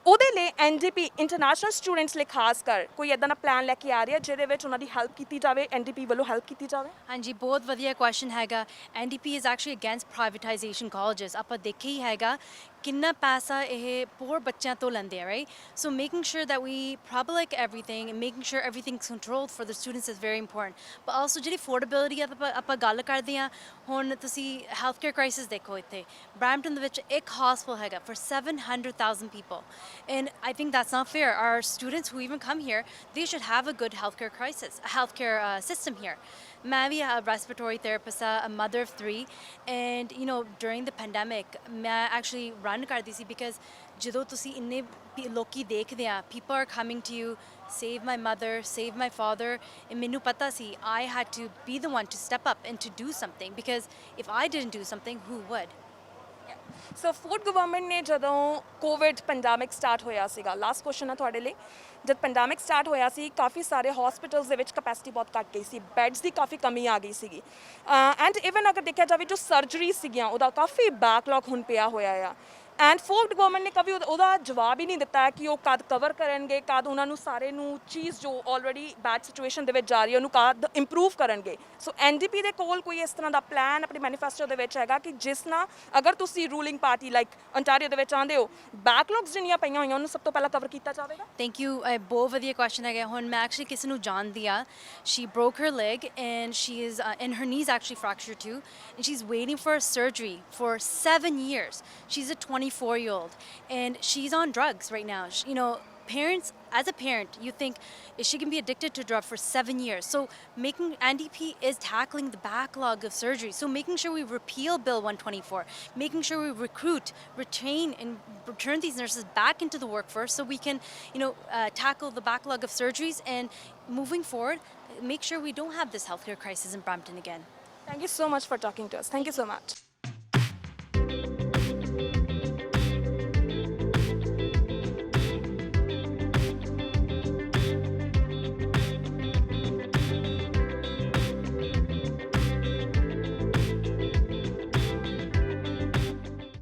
ਉਹਦੇ ਲਈ ਐਨਡੀਪੀ ਇੰਟਰਨੈਸ਼ਨਲ ਸਟੂਡੈਂਟਸ ਲਈ ਖਾਸ ਕਰ ਕੋਈ ਇੱਦਾਂ ਦਾ ਪਲਾਨ ਲੈ ਕੇ ਆ ਰਿਹਾ ਜਿਹਦੇ ਵਿੱਚ ਉਹਨਾਂ ਦੀ ਹੈਲਪ ਕੀਤੀ ਜਾਵੇ ਐਨਡੀਪੀ ਵੱਲੋਂ ਹੈਲਪ ਕੀਤੀ ਜਾਵੇ ਹਾਂਜੀ ਬਹੁਤ ਵਧੀਆ ਕੁਐਸਚਨ ਹੈਗਾ NDP is actually against privatisation colleges ਆਪਾਂ ਦੇਖਿਆ ਹੀ ਹੈਗਾ ਕਿੰਨਾ ਪੈਸਾ ਇਹ ਪੂਰ ਬੱਚਿਆਂ ਤੋਂ ਲੈਂਦੇ ਆ right so making sure that we public everything and making sure everything is controlled for the students is very important but also ਜਿਹੜੀ ਅਫੋਰਡੇਬਿਲਿਟੀ ਆ ਆਪਾਂ ਗੱਲ ਕਰਦੇ ਆ ਹੁਣ ਤੁਸੀਂ ਹੈਲਥ ਕੇਅਰ ਕ੍ਰਾਈਸਿਸ ਦੇਖੋ ਇੱਥੇ ਬਰੈਂਪਟਨ ਦੇ ਵਿੱਚ ਇੱਕ ਹਸਪੀਟਲ ਹੈਗਾ for 700,000 people and I think that's not fair. Our students who even come here, they should have a good healthcare system here. I'm a respiratory therapist, a mother of 3, and during the pandemic, I actually run kardi si because ਜਦੋਂ ਤੁਸੀਂ ਇੰਨੇ ਲੋਕੀ ਦੇਖਦੇ ਆ people are coming to you, save my mother, save my father, and ਮੈਨੂੰ ਪਤਾ ਸੀ I had to be the one to step up and to do something because if I didn't do something, who would? So food government ਨੇ ਜਦੋਂ Covid pandemic start ਹੋਇਆ ਸੀਗਾ, last question ਹੈ ਤੁਹਾਡੇ ਲਈ, ਜਦ ਪੈਂਡੈਮਿਕ ਸਟਾਰਟ ਹੋਇਆ ਸੀ ਕਾਫੀ ਸਾਰੇ ਹਸਪੀਟਲਸ ਦੇ ਵਿੱਚ ਕਪੈਸਿਟੀ ਬਹੁਤ ਘੱਟ ਗਈ ਸੀ, ਬੈੱਡਸ ਦੀ ਕਾਫੀ ਕਮੀ ਆ ਗਈ ਸੀਗੀ ਐਂਡ ਇਵਨ ਅਗਰ ਦੇਖਿਆ ਜਾਵੇ ਜੋ ਸਰਜਰੀ ਸੀਗੀਆਂ ਉਹਦਾ ਕਾਫੀ ਬੈਕਲੌਗ ਹੁਣ ਪਿਆ ਹੋਇਆ ਆ ਐਂਡ ਫੂਡ ਗਵਰਨਮੈਂਟ ਨੇ ਕभी ਉਹਦਾ ਜਵਾਬ ਹੀ ਨਹੀਂ ਦਿੱਤਾ ਕਿ ਉਹ ਕਦ ਕਵਰ ਕਰਨਗੇ, ਕਦ ਉਹਨਾਂ ਨੂੰ ਸਾਰੇ ਨੂੰ ਚੀਜ਼ ਜੋ ਆਲਰੇਡੀ ਬੈਡ ਸਿਚੁਏਸ਼ਨ ਦੇ ਵਿੱਚ ਜਾ ਰਹੀ ਹੈ ਉਹਨੂੰ ਕਦ ਇੰਪਰੂਵ ਕਰਨਗੇ। ਸੋ ਐਨਡੀਪੀ ਦੇ ਕੋਲ ਕੋਈ ਇਸ ਤਰ੍ਹਾਂ ਦਾ ਪਲਾਨ ਆਪਣੇ ਮੈਨੀਫੈਸਟੋ ਦੇ ਵਿੱਚ ਹੈਗਾ ਕਿ ਜਿਸ ਨਾਲ ਅਗਰ ਤੁਸੀਂ ਰੂਲਿੰਗ ਪਾਰਟੀ ਲਾਈਕ ontario ਦੇ ਵਿੱਚ ਆਉਂਦੇ ਹੋ, ਬੈਕਲੌਗਸ ਜਿਹੜੀਆਂ ਪਈਆਂ ਹੋਈਆਂ ਉਹਨੂੰ ਸਭ ਤੋਂ ਪਹਿਲਾਂ ਕਵਰ ਕੀਤਾ ਜਾਵੇਗਾ? Thank you. ਬਹੁਤ ਵਧੀਆ ਕੁਐਸਚਨ ਹੈਗਾ। ਹੁਣ ਮੈਂ ਐਕਚੁਅਲੀ ਕਿਸੇ ਨੂੰ ਜਾਣਦੀ ਆ, she broke her leg and she is and her knees actually fractured too and she's waiting for surgery for 7 years. She's a 24-year-old and she's on drugs right now. You know, parents, as a parent, you think she can be addicted to drug for 7 years. So making NDP is tackling the backlog of surgery. So making sure we repeal Bill 124, making sure we recruit, retain, and return these nurses back into the workforce so we can, tackle the backlog of surgeries and moving forward, make sure we don't have this healthcare crisis in Brampton again. Thank you so much for talking to us. Thank you so much.